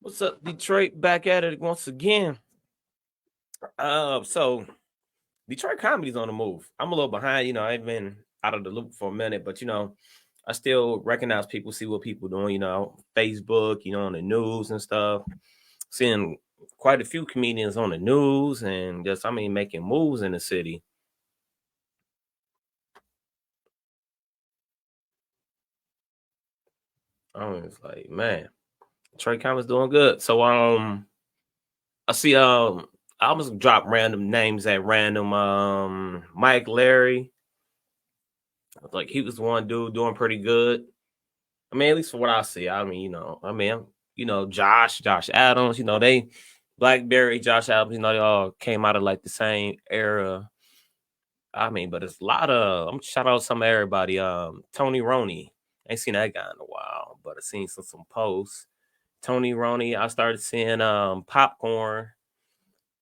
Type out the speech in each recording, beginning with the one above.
What's up, Detroit? Back at it once again. So Detroit comedy's on the move. I'm a little behind, I've been out of the loop for a minute, but I still recognize people, see what people doing, Facebook, on the news and stuff. Seeing quite a few comedians on the news and making moves in the city. I was like, man, Detroit comedy's doing good. So I see I almost drop random names at random. Mike Larry, like he was one dude doing pretty good. I mean, at least for what I see. Josh Adams, they Blackberry, Josh Adams, they all came out of like the same era. But it's a lot of I'm shout out some of everybody. Tony Roney. I ain't seen that guy in a while, but I seen some posts. Tony Roney, I started seeing popcorn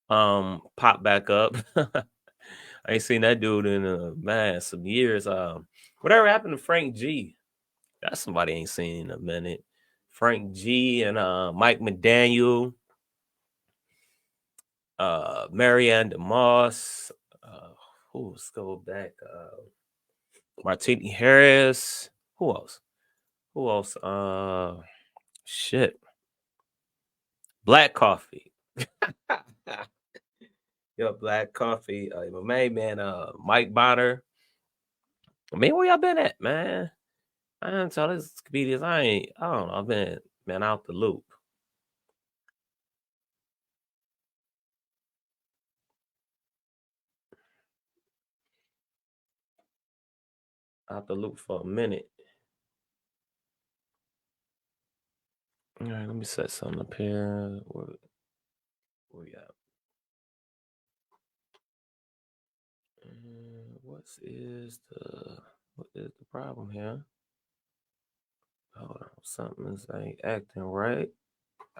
pop back up. I ain't seen that dude in some years. Whatever happened to Frank G? That's somebody I ain't seen in a minute. Frank G and Mike McDaniel, Marianne DeMoss, let's go back. Martini Harris. Who else? Who else? Shit. Black Coffee. Yo, Black Coffee. My main man, Mike Bonner. Man, where y'all been at, man? I didn't tell this comedians. I don't know. I've been out the loop. Out the loop for a minute. All right, let me set something up here. Where we at? What is the problem here? Hold on, something's ain't acting right.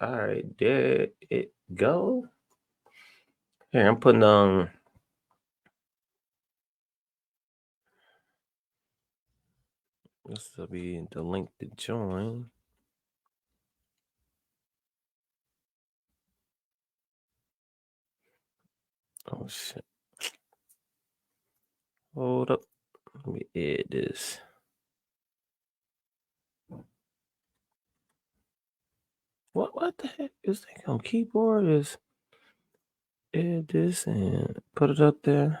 All right, there it go. Here, I'm putting on. This will be the link to join. Oh shit! Hold up. Let me edit this. What the heck is that on keyboard? Is edit this and put it up there.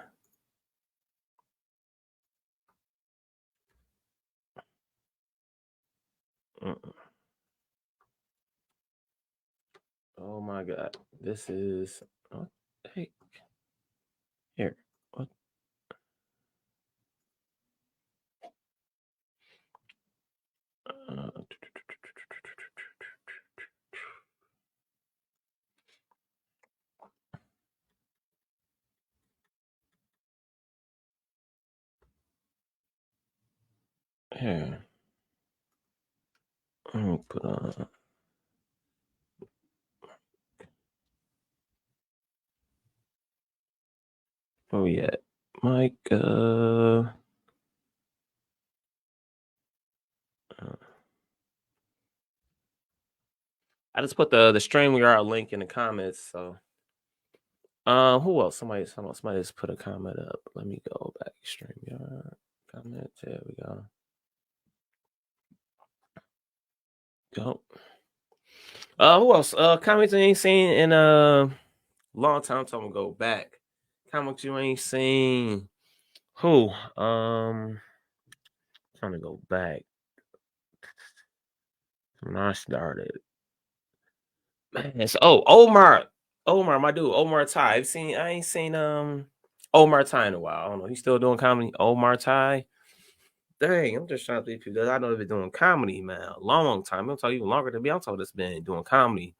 Oh my god, this is what the heck? Here. What? Here. Let me put on. Oh yeah, Mike. I just put the StreamYard link in the comments. So, who else? Somebody just put a comment up. Let me go back. StreamYard comments. There we go. Go. Who else? Comments I ain't seen in a long time. So I'm gonna go back. Comments you ain't seen. Who? Trying to go back. When I started. Man, Omar, my dude, Omar Ty. I ain't seen Omar Ty in a while. I don't know. He's still doing comedy. Omar Ty. Dang, I'm just trying to think people that I know they've been doing comedy, man, a long time. I'm talking even longer than me. I'm talking that's been doing comedy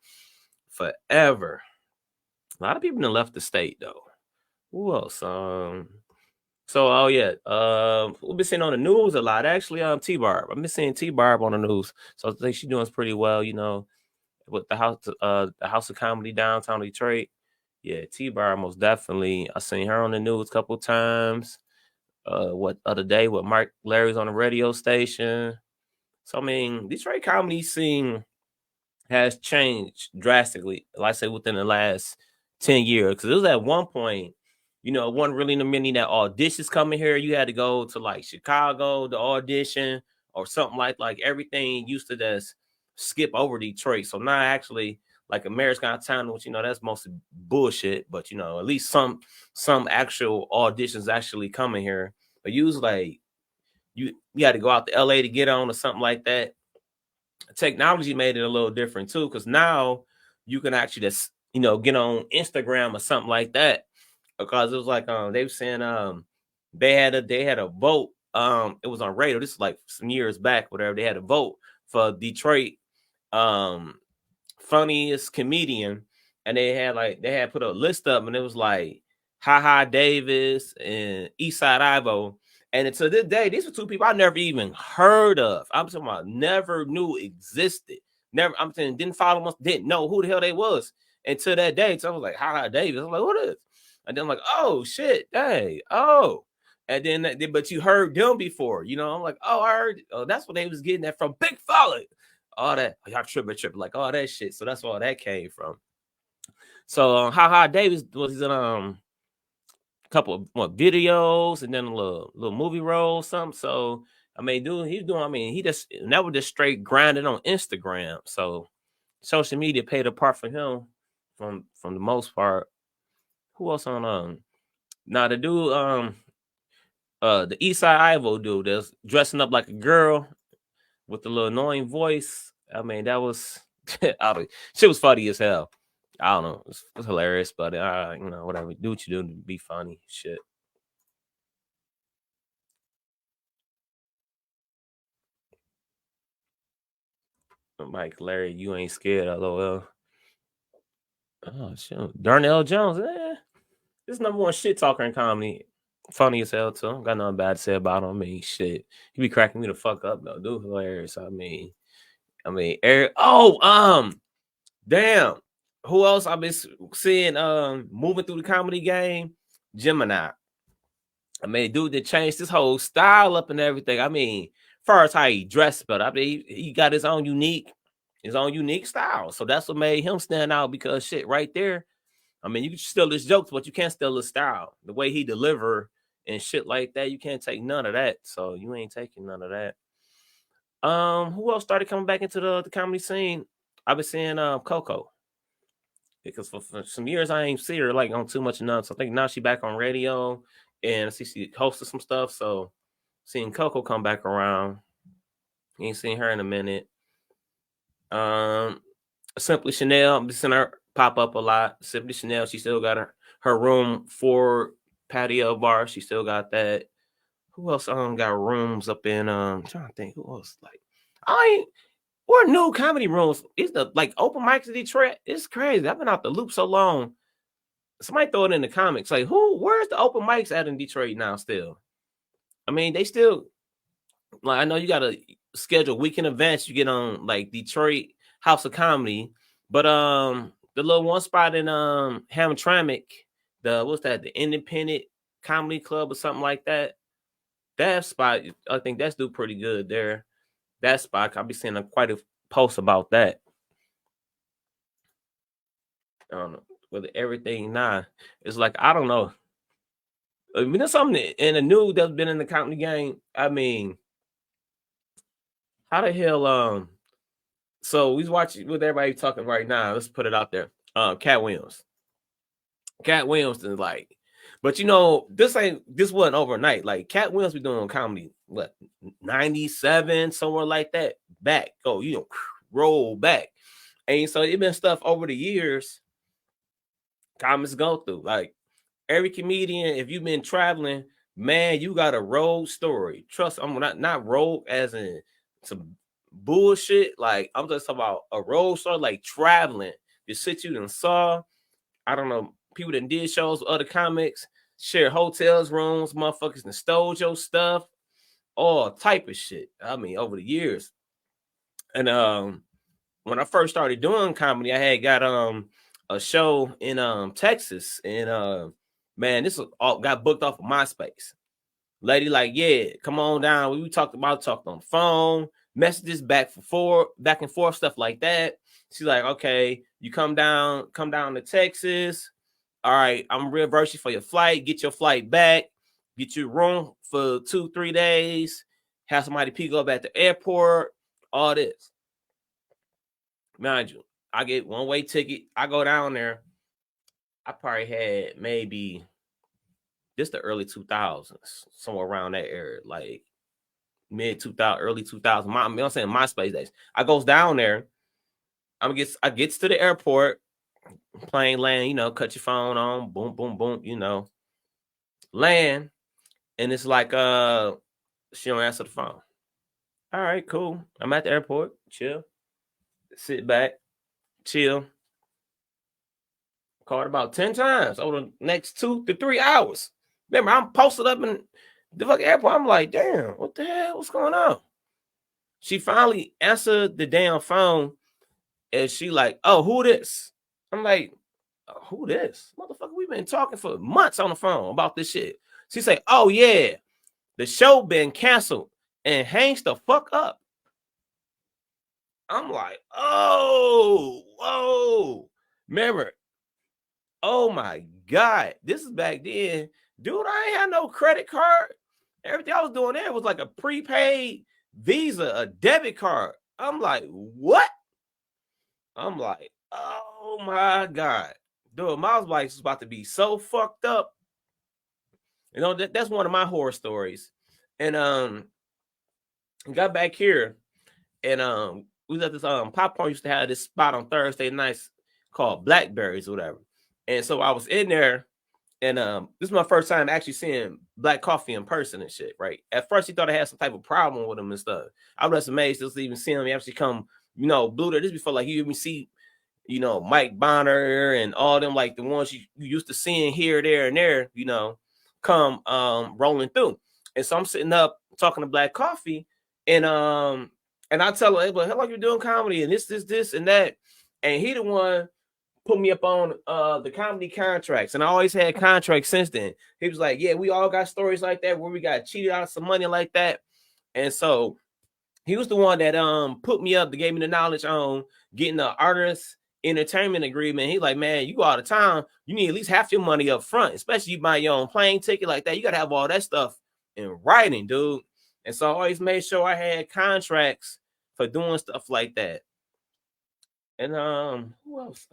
forever. A lot of people have left the state though. Who else? We've been seeing on the news a lot. Actually, T Barb. I've been seeing T Barb on the news. So I think she's doing pretty well, with the House of Comedy downtown Detroit. Yeah, T Bar most definitely. I seen her on the news a couple times. What other day with Mark Larry's on the radio station. So I mean, Detroit comedy scene has changed drastically, like I say, within the last 10 years. Because it was at one point, it wasn't really many that auditions coming here. You had to go to like Chicago to audition or something like everything used to just skip over Detroit. So now actually, like America's Got Talent, which that's mostly bullshit, but at least some actual auditions actually coming here. But usually like you had to go out to LA to get on or something like that. Technology made it a little different too, because now you can actually just get on Instagram or something like that. Because it was like they were saying they had a vote. It was on radio. This is like some years back, whatever. They had a vote for Detroit um funniest comedian, and they had put a list up, and it was like Ha Davis and Eastside Ivo. And until this day, these were two people I never even heard of. I'm talking about never knew existed. Never, I'm saying didn't follow them, didn't know who the hell they was until that day. So I was like, Ha Davis. I'm like, what is? And then I'm like, oh shit, hey, oh. And then, but you heard them before, I'm like, oh, I heard, oh, that's what they was getting that from Big Fella. All that, y'all tripping, like all that shit. So that's where all that came from. So Ha Davis was in couple of videos and then a little movie role, something. So I mean, dude, he's doing. I mean, he just never just straight grinding on Instagram. So social media played a part for him from the most part. Who else on now the dude the Eastside Ivo dude that's dressing up like a girl with the little annoying voice. I mean, that was shit was funny as hell. I don't know. It was hilarious, but whatever. Do what you do to be funny. Shit. Mike, Larry, you ain't scared. LOL. Oh shit. Darnell Jones. This number one shit talker in comedy. Funny as hell too. Got nothing bad to say about him. I mean, shit. He be cracking me the fuck up though. Dude, hilarious. I mean, Eric. Oh, damn. Who else I've been seeing moving through the comedy game? Gemini. I mean, dude that changed his whole style up and everything. I mean, far as how he dressed, but I mean, he got his own unique style. So that's what made him stand out, because shit right there. I mean, you can steal his jokes, but you can't steal his style. The way he deliver and shit like that, you can't take none of that. So you ain't taking none of that. Who else started coming back into the comedy scene? I've been seeing Coco. Because for some years I ain't see her like on too much enough. So I think now she back on radio, and I see she hosted some stuff. So seeing Coco come back around. You ain't seen her in a minute. Simply Chanel, I'm seeing her pop up a lot. Simply Chanel, she still got her room for patio bar. She still got that. Who else got rooms up in I'm trying to think who else, like or new comedy rooms. It's the like open mics in Detroit. It's crazy. I've been out the loop so long. Somebody throw it in the comments. Like, where's the open mics at in Detroit now still? I mean, they still, like, I know you got to schedule weekend events. You get on like Detroit House of Comedy, but the little one spot in Hamtramck, what's that? The Independent Comedy Club or something like that. That spot, I think that's do pretty good there. That spot, I'll be seeing quite a post about that. I don't know. With everything now, it's like I don't know. I mean, there's something in the new that's been in the comedy game. I mean, how the hell? So we watching with everybody talking right now. Let's put it out there. Cat Williams. Cat Williams is like, but this wasn't overnight. Like Cat Williams be doing comedy, what 97 somewhere like that. Back, roll back, and so it been stuff over the years. Comments go through like every comedian. If you've been traveling, man, you got a road story. Trust, I'm not road as in some bullshit. Like I'm just talking about a road story, like traveling. The shit you done saw. I don't know. People that did shows with other comics, share hotels, rooms, motherfuckers that stole your stuff, all type of shit. I mean, over the years. And when I first started doing comedy, I had got a show in Texas, and man, this all got booked off of MySpace. Lady, like, yeah, come on down. We talked on the phone. messages back and forth, stuff like that. She's like, okay, you come down to Texas. All right, I'm reimburse you for your flight. Get your flight back. Get your room for 2-3 days. Have somebody pick up at the airport. All this. Mind you, I get one-way ticket. I go down there. I probably had maybe just the early 2000s, somewhere around that area, like mid 2000, early 2000. I'm saying MySpace days. I goes down there. I gets to the airport, plane land, cut your phone on, boom, boom, boom, land, and it's like she don't answer the phone. All right, cool. I'm at the airport, chill, sit back, chill. Called about 10 times over the next 2 to 3 hours. Remember, I'm posted up in the fucking airport. I'm like, damn, what the hell? What's going on? She finally answered the damn phone, and she like, oh, who this? I'm like, who this? Motherfucker, we've been talking for months on the phone about this shit. She say, oh, yeah, the show been canceled, and hangs the fuck up. I'm like, oh, whoa. Remember, oh my God, this is back then. Dude, I ain't had no credit card. Everything I was doing there was like a prepaid Visa, a debit card. I'm like, what? I'm like, oh my God. Dude, my life is about to be so fucked up. That's one of my horror stories. And got back here, and we was at this Popcorn used to have this spot on Thursday nights called Blackberries or whatever. And so I was in there, and this is my first time actually seeing Black Coffee in person and shit, right? At first, he thought I had some type of problem with him and stuff. I was amazed to even see him actually come, Blue there. This before, like, you even see, Mike Bonner and all them, like the ones you used to seeing here, there, and there, come rolling through. And so I'm sitting up talking to Black Coffee, and I tell her, hey, but how long you doing comedy and this, and that. And he the one put me up on the comedy contracts, and I always had contracts since then. He was like, yeah, we all got stories like that where we got cheated out of some money like that. And so he was the one that put me up, that gave me the knowledge on getting the artist entertainment agreement. He's like, man, you go out of town, you need at least half your money up front, especially you buy your own plane ticket like that. You got to have all that stuff in writing, dude. And so I always made sure I had contracts for doing stuff like that. And who else?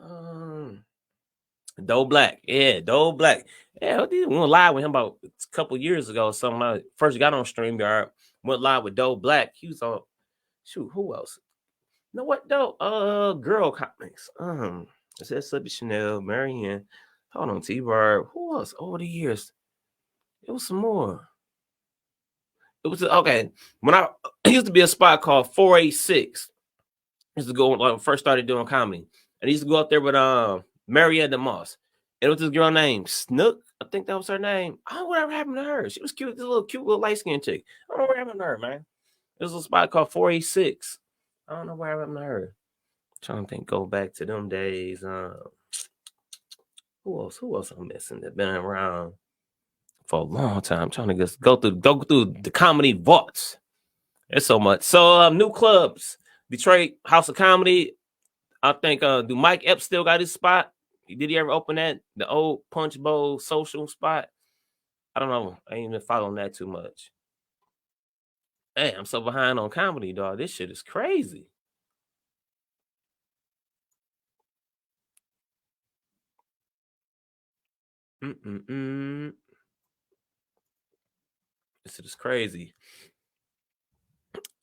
Doe Black. Yeah, Doe Black. Yeah, we went live with him about a couple years ago or something. I first got on StreamYard, went live with Doe Black. He was on, shoot, who else? You know what, though? Girl comics. It says Subby Chanel, Marianne. Hold on, T-Bar. Who else over the years? It was some more. It was okay. When I used to be a spot called 486. I used to go when I first started doing comedy. And I used to go up there with Marianne DeMoss. And it was this girl named Snook. I think that was her name. I don't know whatever happened to her. She was cute, this cute little light-skinned chick. I don't know what happened to her, man. It was a spot called 486. I don't know what happened to her. I'm trying to think, go back to them days. Who else I'm missing that been around for a long time? I'm trying to just go through the comedy vaults. There's so much. So new clubs. Detroit House of Comedy. I think do Mike Epps still got his spot? Did he ever open that? The old Punch Bowl social spot? I don't know. I ain't even following that too much. Hey, I'm so behind on comedy, dog. This shit is crazy. This shit is crazy.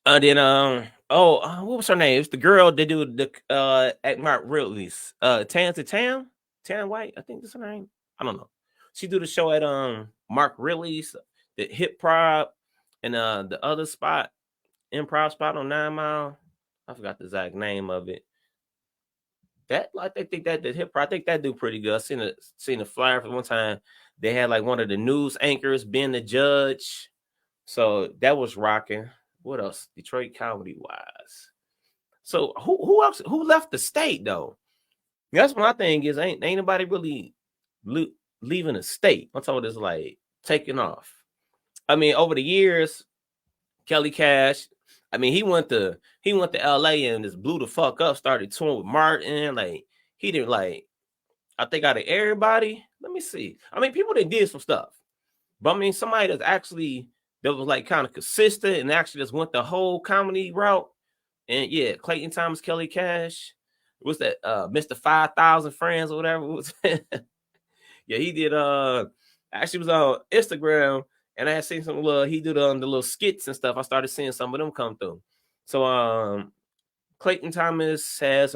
Then what was her name? It's the girl that do the at Mark Ridley's Tam White, I think that's her name. I don't know. She do the show at Mark Ridley's, the hip prop, and the other spot, improv spot on 9 Mile. I forgot the exact name of it. That I think that the hip prop, I think that do pretty good. I seen the flyer for one time. They had like one of the news anchors being the judge. So that was rocking. What else? Detroit comedy wise. So who else? Who left the state though? That's my thing is ain't nobody really leaving the state. I'm talking this like taking off. I mean, over the years, Kelly Cash. I mean, he went to LA and just blew the fuck up, started touring with Martin. Like, he did, like, I think out of everybody, let me see. I mean, people that did some stuff. But I mean, somebody that's actually that was like kind of consistent and actually just went the whole comedy route. And yeah, Clayton Thomas, Kelly Cash. What's that? Mr. 5,000 Friends or whatever. Yeah, he did actually was on Instagram and I had seen some little he did the little skits and stuff. I started seeing some of them come through. So Clayton Thomas has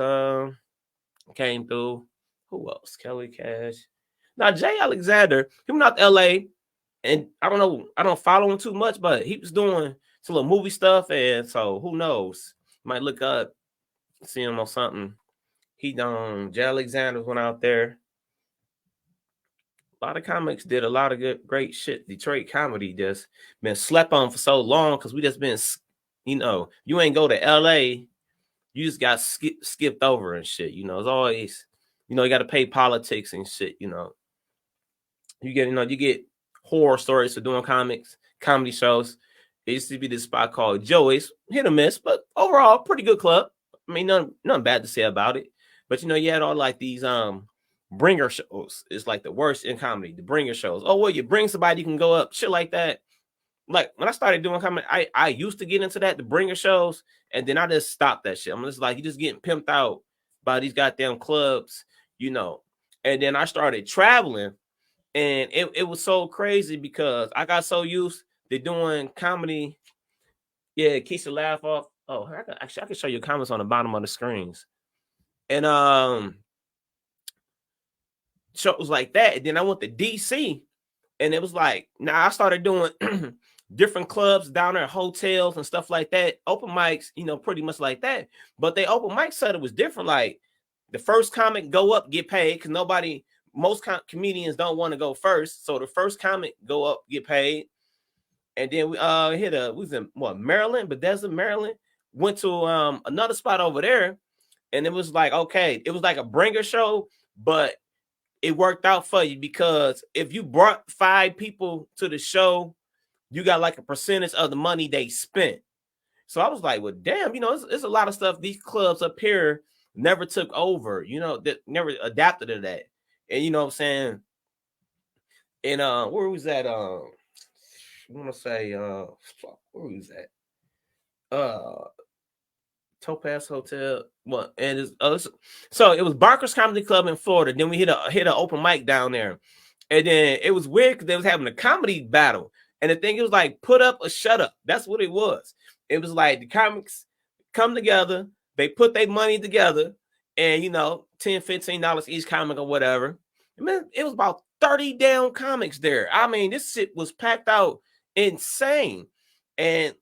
came through. Who else? Kelly Cash. Now Jay Alexander, he went out to LA, and I don't know, I don't follow him too much, but he was doing some little movie stuff, and so who knows? Might look up, see him on something. He done Jay Alexander went out there. A lot of comics did a lot of good, great shit. Detroit comedy just been slept on for so long because we just been, you know, you ain't go to LA, you just got skipped over and shit. You know, it's always, you know, you got to pay politics and shit. You know, you get horror stories for doing comedy shows. It used to be this spot called Joey's, hit or miss, but overall pretty good club. I mean, nothing bad to say about it. But you know, you had all like these bringer shows. It's like the worst in comedy, the bringer shows. Oh, well, you bring somebody, you can go up, shit like that. Like when I started doing comedy, I used to get into that, the bringer shows, and then I just stopped that shit. I'm just like, you just getting pimped out by these goddamn clubs, you know. And then I started traveling, and it was so crazy because I got so used to doing comedy. Yeah, Keisha laugh off. Oh, I can show you comments on the bottom of the screens. And shows like that. And then I went to DC, and it was like, now I started doing different clubs down there, hotels and stuff like that. Open mics, you know, pretty much like that. But the open mic setup was different. Like the first comic go up, get paid, because most comedians don't want to go first. So the first comic go up, get paid. And then we was in Maryland, Bethesda, Maryland. Went to another spot over there, and it was like, okay, it was like a bringer show, but it worked out for you because if you brought 5 people to the show, you got like a percentage of the money they spent. So I was like, well, damn, you know, it's a lot of stuff these clubs up here never took over, you know, that never adapted to that. And you know what I'm saying? And where was that? I want to say where was that? Topaz Hotel. What? And so it was Barker's Comedy Club in Florida. Then we hit an open mic down there, and then it was weird because they was having a comedy battle. And the thing, it was like put up or shut up. That's what it was. It was like the comics come together, they put their money together, and you know, $10, $15 each comic or whatever. I mean, it was about 30 damn comics there. I mean, this shit was packed out insane. And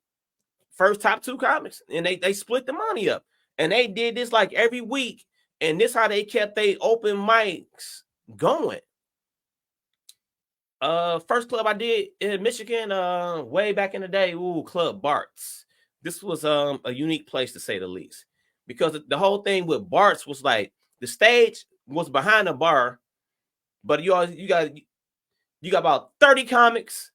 first top 2 comics, and they split the money up. And they did this like every week. And this how they kept their open mics going. First club I did in Michigan, way back in the day, Club Bart's. This was a unique place to say the least, because the whole thing with Bart's was like the stage was behind the bar, but you got about 30 comics.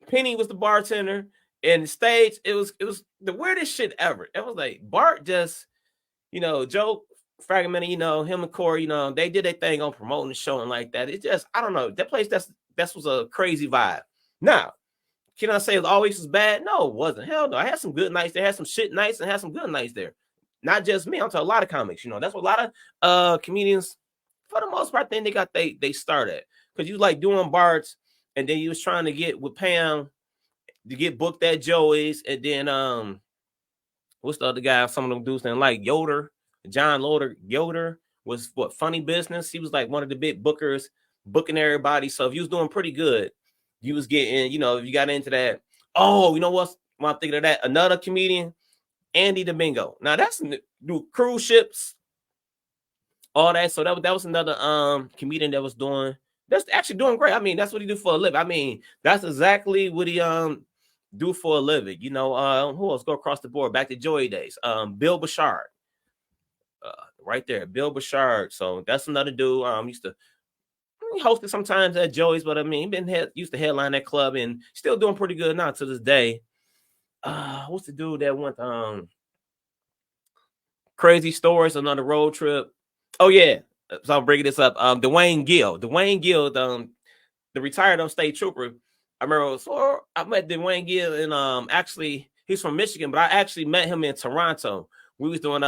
Penny was the bartender, and the stage, it was the weirdest shit ever. It was like Bart just, you know, Joe Fragmented, you know, him and Corey, you know, they did their thing on promoting the show and like that. It just, I don't know, that place that was a crazy vibe. Now, can I say it always was bad? No, it wasn't. Hell no. I had some good nights. They had some shit nights and had some good nights there. Not just me. I'm talking a lot of comics. You know, that's what a lot of comedians, for the most part, think they got they started. Because you like doing Bart's, and then you was trying to get with Pam to get booked at Joey's, and then what's the other guy? Some of them dudes didn't like Yoder. John Yoder was what, Funny Business. He was like one of the big bookers, booking everybody. So if you was doing pretty good, you was getting, you know, if you got into that. Oh, you know what? When I'm thinking of that, another comedian, Andy Domingo. Now that's do cruise ships, all that. So that was another comedian that was doing, that's actually doing great. I mean, that's what he do for a living. I mean, that's exactly what he do for a living. You know, who else go across the board back to Joey days? Bill Bouchard. Right there, Bill Bouchard. So that's another dude. He hosted sometimes at Joey's, but I mean, he used to headline that club and still doing pretty good now to this day. what's the dude that went Crazy Stories on the road trip? Oh yeah. So I'm bringing this up. Dwayne Gill, the retired state trooper. I remember, so I met Dwayne Gill, and actually he's from Michigan, but I actually met him in Toronto. We was doing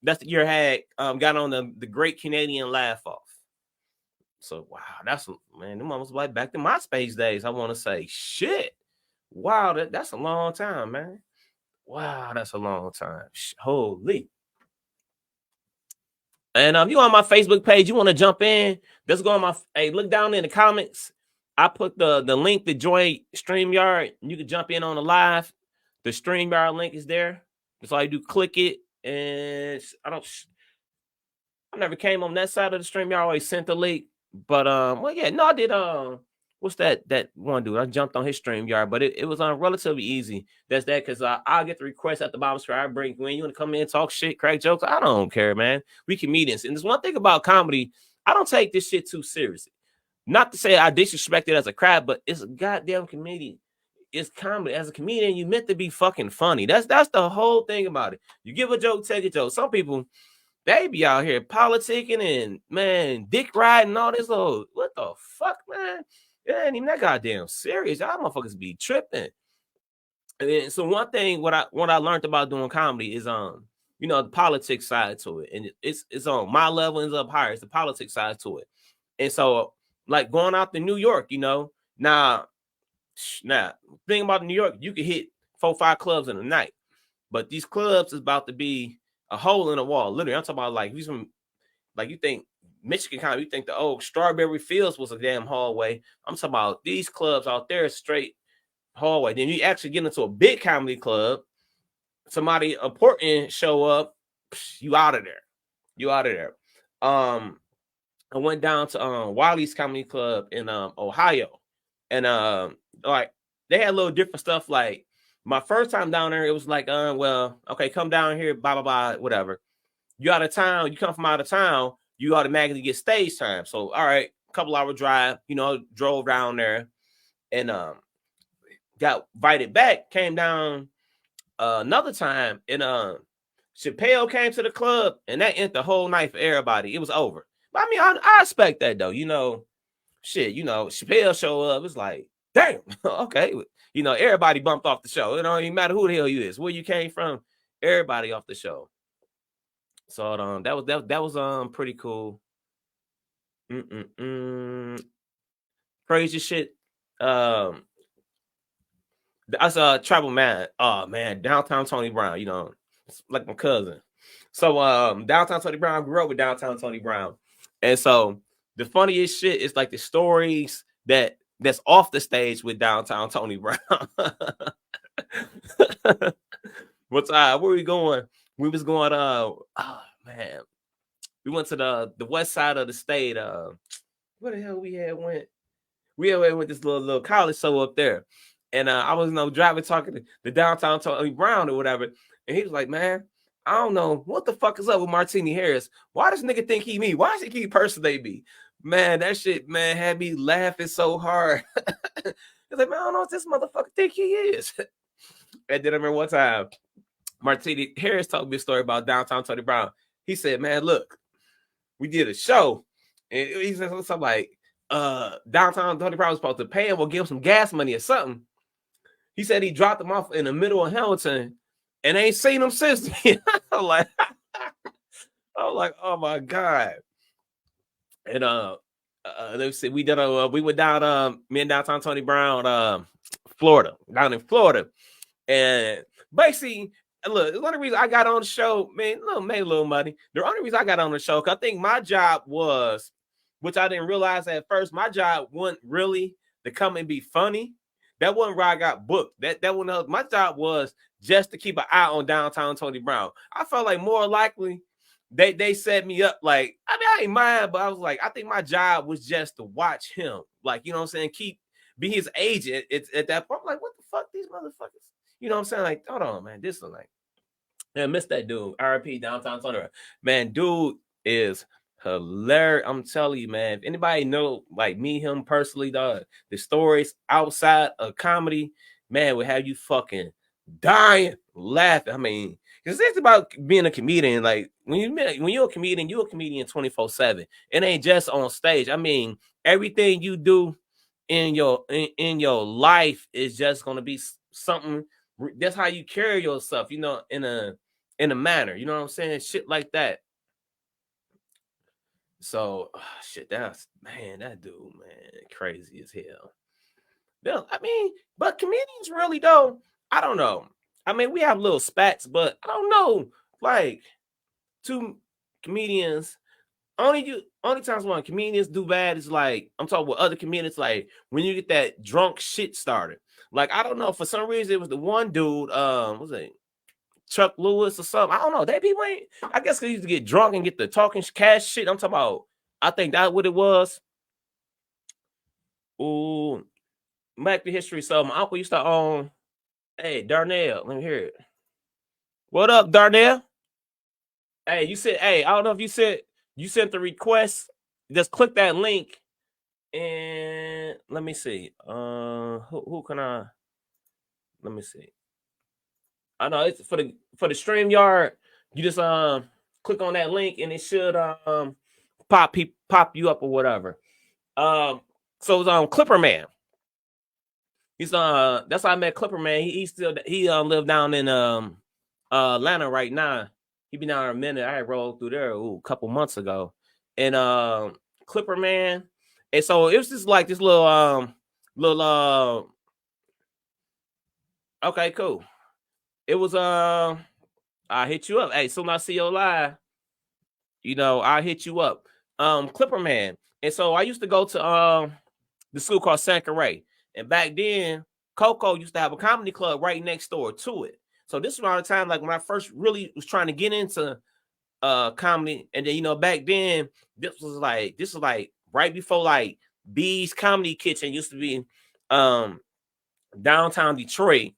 that's the year I had got on the Great Canadian Laugh Off. So wow, that's man, them almost like back to MySpace days. I want to say shit. Wow, that's a long time, man. Wow, that's a long time. Holy. And you on my Facebook page, you want to jump in? Let's go on my look down in the comments. I put the link to join StreamYard. You can jump in on the live. The StreamYard link is there. That's all you do. Click it, and I never came on that side of the StreamYard. I always sent the link, but well, yeah, no, I did. What's that one dude? I jumped on his StreamYard, but it was relatively easy. That's that because I'll get the request at the bottom screen. I bring when you want to come in, talk shit, crack jokes. I don't care, man. We comedians, and there's one thing about comedy. I don't take this shit too seriously. Not to say I disrespect it as a crowd, but it's a goddamn comedian. It's comedy. As a comedian, you meant to be fucking funny. That's the whole thing about it. You give a joke, take a joke. Some people, they be out here politicking and man, dick riding, all this little, what the fuck, man? It ain't even that goddamn serious. Y'all motherfuckers be tripping. And then, so one thing, what I learned about doing comedy is the politics side to it. And it's on my level and up higher. It's the politics side to it. And so like going out to New York, now thing about New York, you can hit 4-5 clubs in a night. But these clubs is about to be a hole in the wall. Literally, I'm talking about like he's from like you think Michigan County, you think the old Strawberry Fields was a damn hallway. I'm talking about these clubs out there straight hallway. Then you actually get into a big comedy club, somebody important show up, you out of there. You out of there. I went down to Wiley's Comedy Club in Ohio, and like they had a little different stuff. Like my first time down there, it was like, well, okay, come down here, blah blah blah, whatever. You out of town, you come from out of town, you automatically get stage time. So all right, couple hour drive, drove down there, and got invited back, came down another time, and Chappelle came to the club, and that ended the whole night for everybody. It was over. But I mean, I expect that though. Shit. Chappelle show up. It's like, damn, okay. Everybody bumped off the show. It don't even matter who the hell you is, where you came from. Everybody off the show. So that was pretty cool. Crazy shit. I saw Travel Man. Oh man, Downtown Tony Brown. It's like my cousin. So Downtown Tony Brown, grew up with Downtown Tony Brown, and so the funniest shit is like the stories that's off the stage with Downtown Tony Brown. What's where we going? We was going oh man. We went to the west side of the state. Where the hell we had went? We had went this little college show up there. And I was driving talking to the Downtown Tony Brown or whatever. And he was like, man, I don't know what the fuck is up with Martini Harris. Why does nigga think he me? Why does he keep personate me? Man, that shit, man, had me laughing so hard. He's like, man, I don't know what this motherfucker think he is. And then I remember one time, Martini Harris told me a story about Downtown Tony Brown. He said, man, look, we did a show. And he said something like, Downtown Tony Brown was supposed to pay him or give him some gas money or something. He said he dropped him off in the middle of Hamilton and ain't seen him since. I'm like, oh my God. And let's see, we went down me and Downtown Tony Brown, Florida, down in Florida. And basically, look, the only reason I got on the show, man, made a little money. The only reason I got on the show, because I think my job was, which I didn't realize at first, my job wasn't really to come and be funny. That wasn't where I got booked. That wasn't my job was just to keep an eye on Downtown Tony Brown. I felt like more likely they set me up. Like, I mean, I ain't mind, but I was like, I think my job was just to watch him. Like, you know what I'm saying? Be his agent. It's at that point. I'm like, what the fuck, these motherfuckers? You know what I'm saying? Like, hold on, man. This is like, man, miss that dude. RIP Downtown Tony Brown. Man, dude is hilarious. I'm telling you, man. If anybody know, like me, him personally, the stories outside of comedy, man, would have you fucking dying laughing. I mean, because it's about being a comedian. Like when you're a comedian 24/7. It ain't just on stage. I mean, everything you do in your life is just gonna be something. That's how you carry yourself, you know, in a manner. You know what I'm saying? Shit like that. So shit, that's man, that dude, man, crazy as hell. Yeah, I mean, but comedians really though, I don't know. I mean, we have little spats, but I don't know. Like two comedians, only times when comedians do bad is like I'm talking with other comedians, like when you get that drunk shit started. Like, I don't know, for some reason it was the one dude, what's it? Chuck Lewis or something. I don't know. They people ain't, I guess they used to get drunk and get the talking cash shit. I'm talking about, I think that's what it was. Ooh, back to history. So my uncle used to own, hey, Darnell, let me hear it. What up, Darnell? Hey, you said, hey, I don't know if you sent the request. Just click that link and let me see. Who can I? Let me see. I know it's for the StreamYard. You just click on that link and it should pop you up or whatever. So it's Clipper Man. He's that's how I met Clipper Man. He live down in Atlanta right now. He been down there a minute. I rolled through there a couple months ago. And Clipper Man. And so it was just like this little okay, cool. It was I hit you up. Hey, soon I see your live, you know, I hit you up. Clipper Man. And so I used to go to the school called Sankaray. And back then, Coco used to have a comedy club right next door to it. So this was around the time like when I first really was trying to get into comedy. And then, you know, back then, this was like right before like B's Comedy Kitchen used to be downtown Detroit.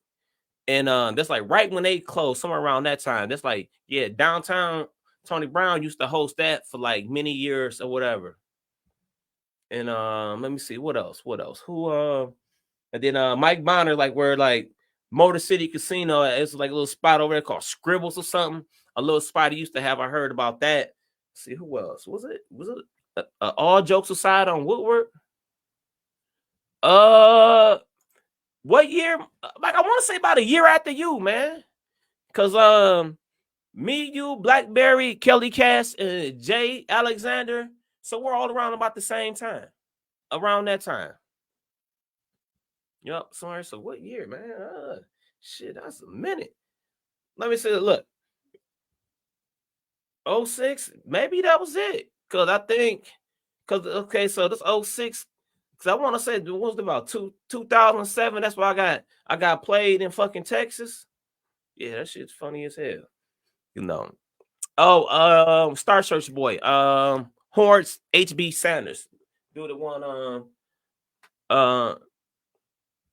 And that's like right when they closed, somewhere around that time. That's like, yeah, downtown Tony Brown used to host that for like many years or whatever. And let me see what else. Who and then Mike Bonner, like where like Motor City Casino, it's like a little spot over there called Scribbles or something. A little spot he used to have. I heard about that. Let's see who else was it? All Jokes Aside on Woodward? What year? Like I want to say about a year after you, man. Cause me, you, Blackberry, Kelly Cass, and Jay Alexander. So we're all around about the same time. Around that time. Yep. Sorry. So what year, man? Shit, that's a minute. Let me see. Look. 06, maybe that was it. Cause I think, cause okay, so this 06, cause I want to say it was about 2007. That's why I got played in fucking Texas. Yeah, that shit's funny as hell. You know. Oh, Star Search Boy. Horns HB Sanders. Do the one uh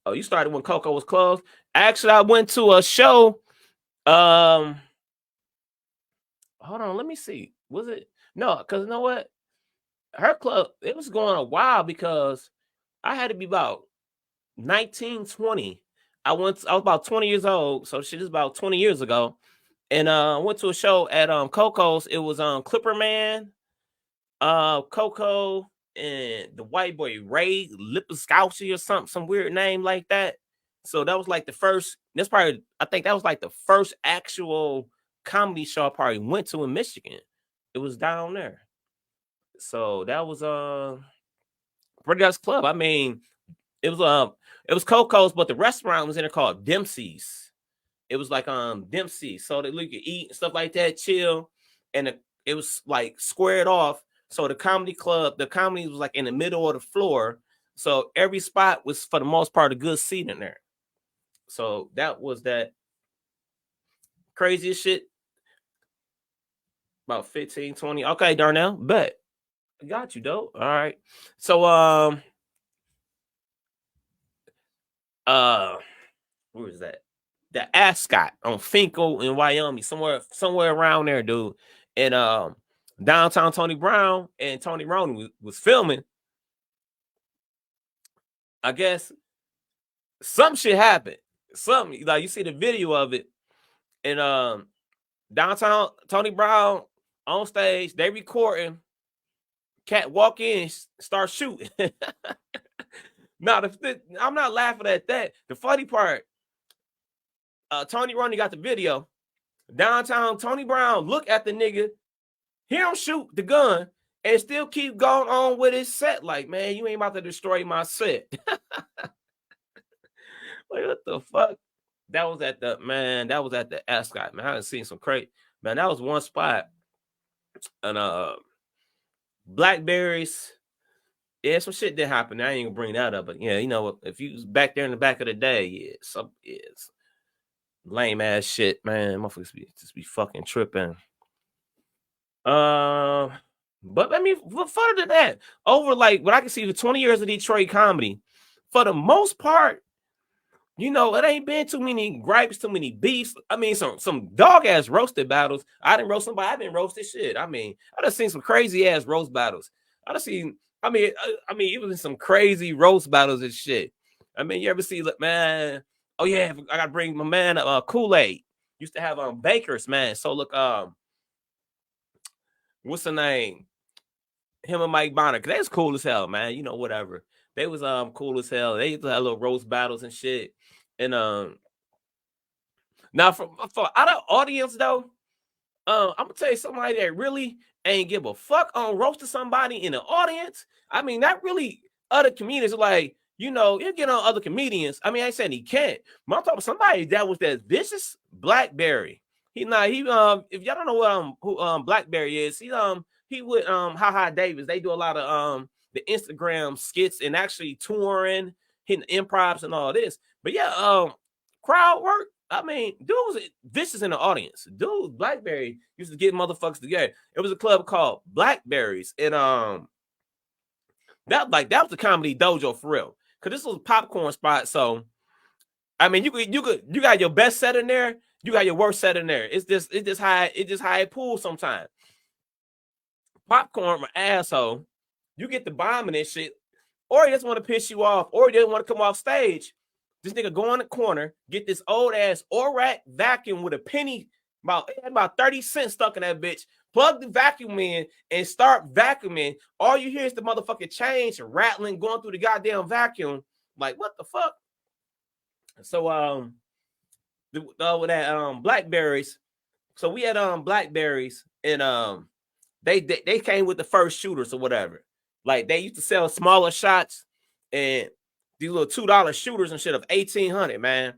oh, you started when Coco was closed. Actually, I went to a show. Hold on, let me see. Was it no? Because you know what? Her club, it was going a while because I had to be about 19, 20. I was about 20 years old, so shit is about 20 years ago. And I went to a show at Coco's. It was Clipper Man, Coco, and the white boy Ray Lipskowski or something, some weird name like that. So that was like the first. That's probably, I think that was like the first actual comedy show I probably went to in Michigan. It was down there. So that was Pretty Guys Club. I mean, it was Coco's, but the restaurant was in there called Dempsey's. It was like Dempsey, so that you could eat and stuff like that, chill, and it was like squared off. So the comedy was like in the middle of the floor. So every spot was for the most part a good seat in there. So that was that craziest shit. About 15, 20. Okay, Darnell, bet. I got you, dope. All right. So where is that? The Ascot on Finkel in Wyoming, somewhere around there, dude. And downtown Tony Brown and Tony Roney was filming. I guess some shit happened. something like you see the video of it, and downtown Tony Brown on stage, they recording. Cat walk in, start shooting. Now, I'm not laughing at that. The funny part, Tony Roney got the video. Downtown Tony Brown look at the nigga, hear him shoot the gun, and still keep going on with his set. Like, man, you ain't about to destroy my set. Like, what the fuck? That was at the Ascot, man. I done seen some crazy, man. That was one spot. And Blackberries. Yeah, some shit did happen. I ain't gonna bring that up, but yeah, you know, if you was back there in the back of the day, it's lame ass shit, man. Motherfuckers just be fucking tripping. But I mean, further than that, over like what I can see the 20 years of Detroit comedy, for the most part, you know, it ain't been too many gripes, too many beefs. I mean, some dog ass roasted battles. I didn't roast somebody. I've been roasted shit. I mean, I done seen some crazy ass roast battles. I done seen. I mean, it was some crazy roast battles and shit. I mean, you ever see, man? Oh yeah, I gotta bring my man Kool-Aid. Used to have Bakers, man. So look, what's the name? Him and Mike Bonner, cause they was cool as hell, man. You know, whatever. They was cool as hell. They used to have little roast battles and shit. And now for out of audience though, I'm gonna tell you somebody that really ain't give a fuck on roasting somebody in the audience. I mean, not really other comedians are like, you know, you get on other comedians. I mean, I ain't saying he can't, but I'm talking about somebody that was that vicious. Blackberry. If y'all don't know what who Blackberry is, he with Ha Davis. They do a lot of the Instagram skits and actually touring, hitting improvs and all this. But yeah, crowd work. I mean, dude was vicious in the audience. Dude, Blackberry used to get motherfuckers together. It was a club called Blackberries, and that was the comedy dojo for real. Cause this was a popcorn spot. So I mean, you got your best set in there, you got your worst set in there. It's just how it pulls sometimes. Popcorn, my asshole. You get the bombing and shit, or he just want to piss you off, or he doesn't want to come off stage. This nigga go in the corner, get this old ass Orac vacuum with a penny, about 30 cents stuck in that bitch, plug the vacuum in and start vacuuming. All you hear is the motherfucking chains rattling, going through the goddamn vacuum. Like, what the fuck? So with that Blackberries. So we had Blackberries, and they came with the first shooters or whatever. Like they used to sell smaller shots and these little $2 shooters and shit of $1,800, man.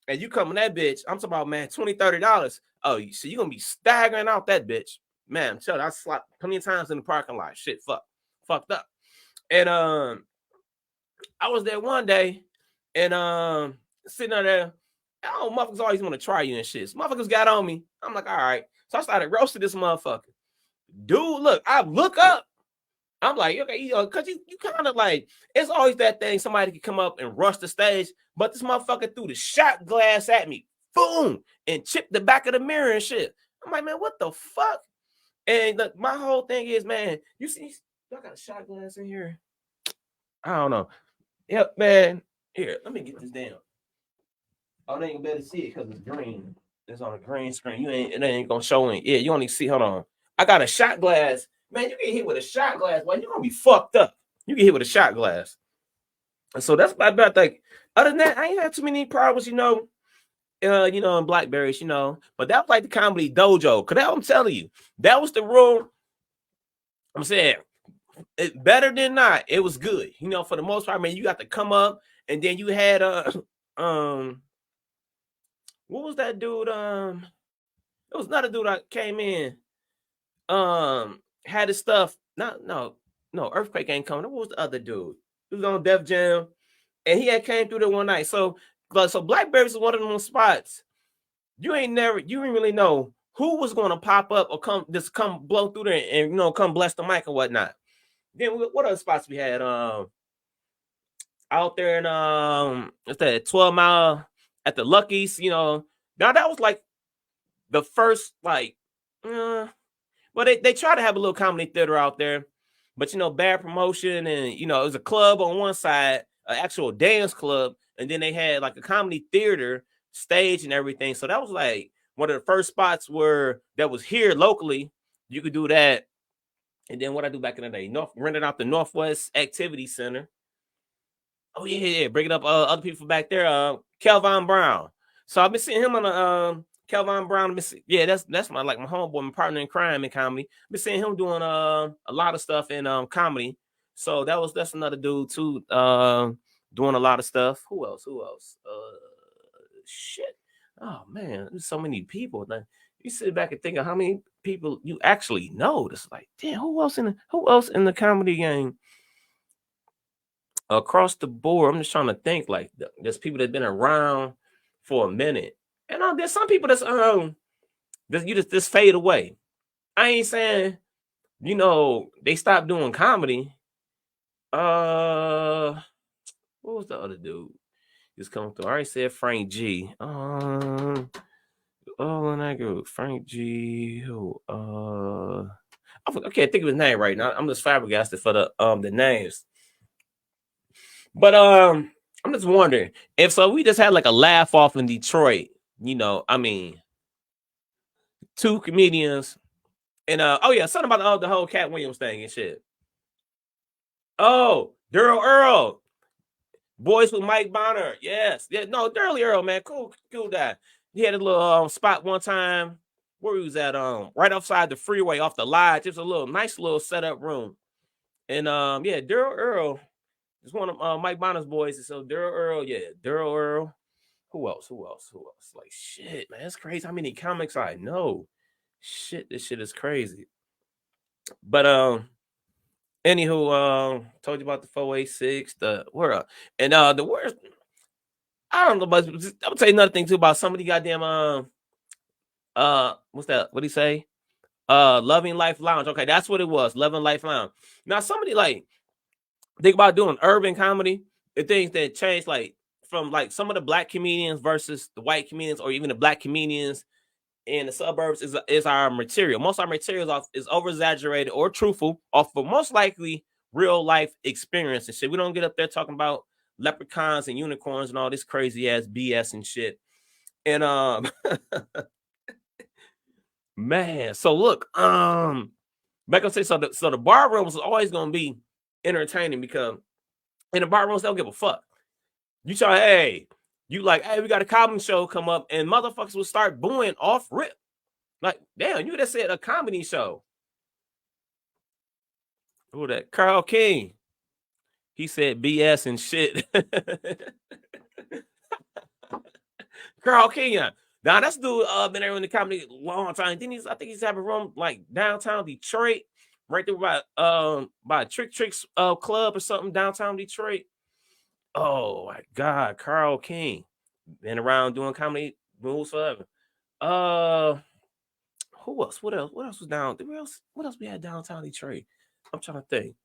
And you come in that bitch, I'm talking about, man, $20, $30. Oh, so you're gonna be staggering out that bitch. Man, I'm telling you, I slapped plenty of times in the parking lot. Shit, fucked up. And I was there one day and sitting there. Oh, motherfuckers always want to try you and shit. So motherfuckers got on me. I'm like, all right. So I started roasting this motherfucker. Dude, look, I look up. I'm like, okay, you know, because you kind of like, it's always that thing. Somebody could come up and rush the stage, but this motherfucker threw the shot glass at me. Boom. And chipped the back of the mirror and shit. I'm like, man, what the fuck? And look, my whole thing is, man, you see, y'all got a shot glass in here? I don't know. Yep, man. Here, let me get this down. Oh, they ain't better see it because it's green. It's on a green screen. It ain't gonna show it. Yeah, you only see. Hold on. I got a shot glass. Man, you get hit with a shot glass. Well, you're gonna be fucked up. You get hit with a shot glass. And so that's about like. Other than that, I ain't had too many problems, you know, in Blackberries, you know. But that was like the comedy dojo. Cause I'm telling you, that was the room. I'm saying, better than not, it was good. You know, for the most part, man, you got to come up, and then you had what was that dude? It was another dude that came in. Had his stuff. No, Earthquake ain't coming. What was the other dude? He was on Def Jam, and he had came through there one night. So Blackberries is one of them spots. You ain't really know who was going to pop up or come blow through there and come bless the mic or whatnot. Then what other spots we had? Out there in it's that 12 Mile at the Lucky's, now that was like the first well, they try to have a little comedy theater out there, but bad promotion, and it was a club on one side, an actual dance club, and then they had like a comedy theater stage and everything. So that was like one of the first spots where that was here locally. You could do that. And then what I do back in the day, rented out the Northwest Activity Center. Oh yeah, bringing up other people back there. Kelvin Brown. So I've been seeing him on the Kelvin Brown. Yeah, that's my my homeboy, my partner in crime in comedy. I've been seeing him doing a lot of stuff in comedy. So that's another dude too, doing a lot of stuff. Who else? Shit. Oh man, there's so many people. Now, you sit back and think of how many people you actually know. It's like, damn, who else in the comedy game? Across the board, I'm just trying to think. Like, there's people that've been around for a minute, and there's some people that's you just fade away. I ain't saying, they stopped doing comedy. What was the other dude? Just coming through. I already said Frank G. And I go Frank G. Who? I can't think of his name right now. I'm just flabbergasted for the names. But I'm just wondering if so we just had like a laugh off in Detroit. I mean, two comedians, and something about the whole Cat Williams thing and shit. Oh, Daryl Earl. Boys with Mike Bonner. Yes. Yeah, no, Daryl Earl, man. Cool guy. He had a little spot one time where he was at right outside the freeway off the lodge. It was a nice little setup room. And Daryl Earl is one of Mike Bonner's boys. And so Daryl Earl. Who else? Like, shit, man, it's crazy how many comics I know. Shit, this shit is crazy. But anywho, told you about the 486, the world, and the worst. I don't know, but I'm gonna tell you another thing too about some of the goddamn what's that? What'd he say? Loving Life Lounge. Okay, that's what it was. Loving Life Lounge. Now somebody like think about doing urban comedy, the things that change like from like some of the black comedians versus the white comedians, or even the black comedians in the suburbs is our material. Most of our materials is over exaggerated or truthful off of most likely real life experience and shit. We don't get up there talking about leprechauns and unicorns and all this crazy ass BS and shit. And man, so look, back up say so the bar rooms is always gonna be entertaining because in the bar rooms they don't give a fuck. You try, hey, we got a comedy show come up, and motherfuckers will start booing off rip. Like, damn, you just said a comedy show. Who that? Carl King. He said BS and shit. Carl King. Now that's dude been there in the comedy a long time. I think he's having a room like downtown Detroit, right there by Tricks Club or something downtown Detroit. Oh my God, Carl King. Been around doing comedy moves forever. Who else? What else was down? What else we had downtown Detroit? I'm trying to think.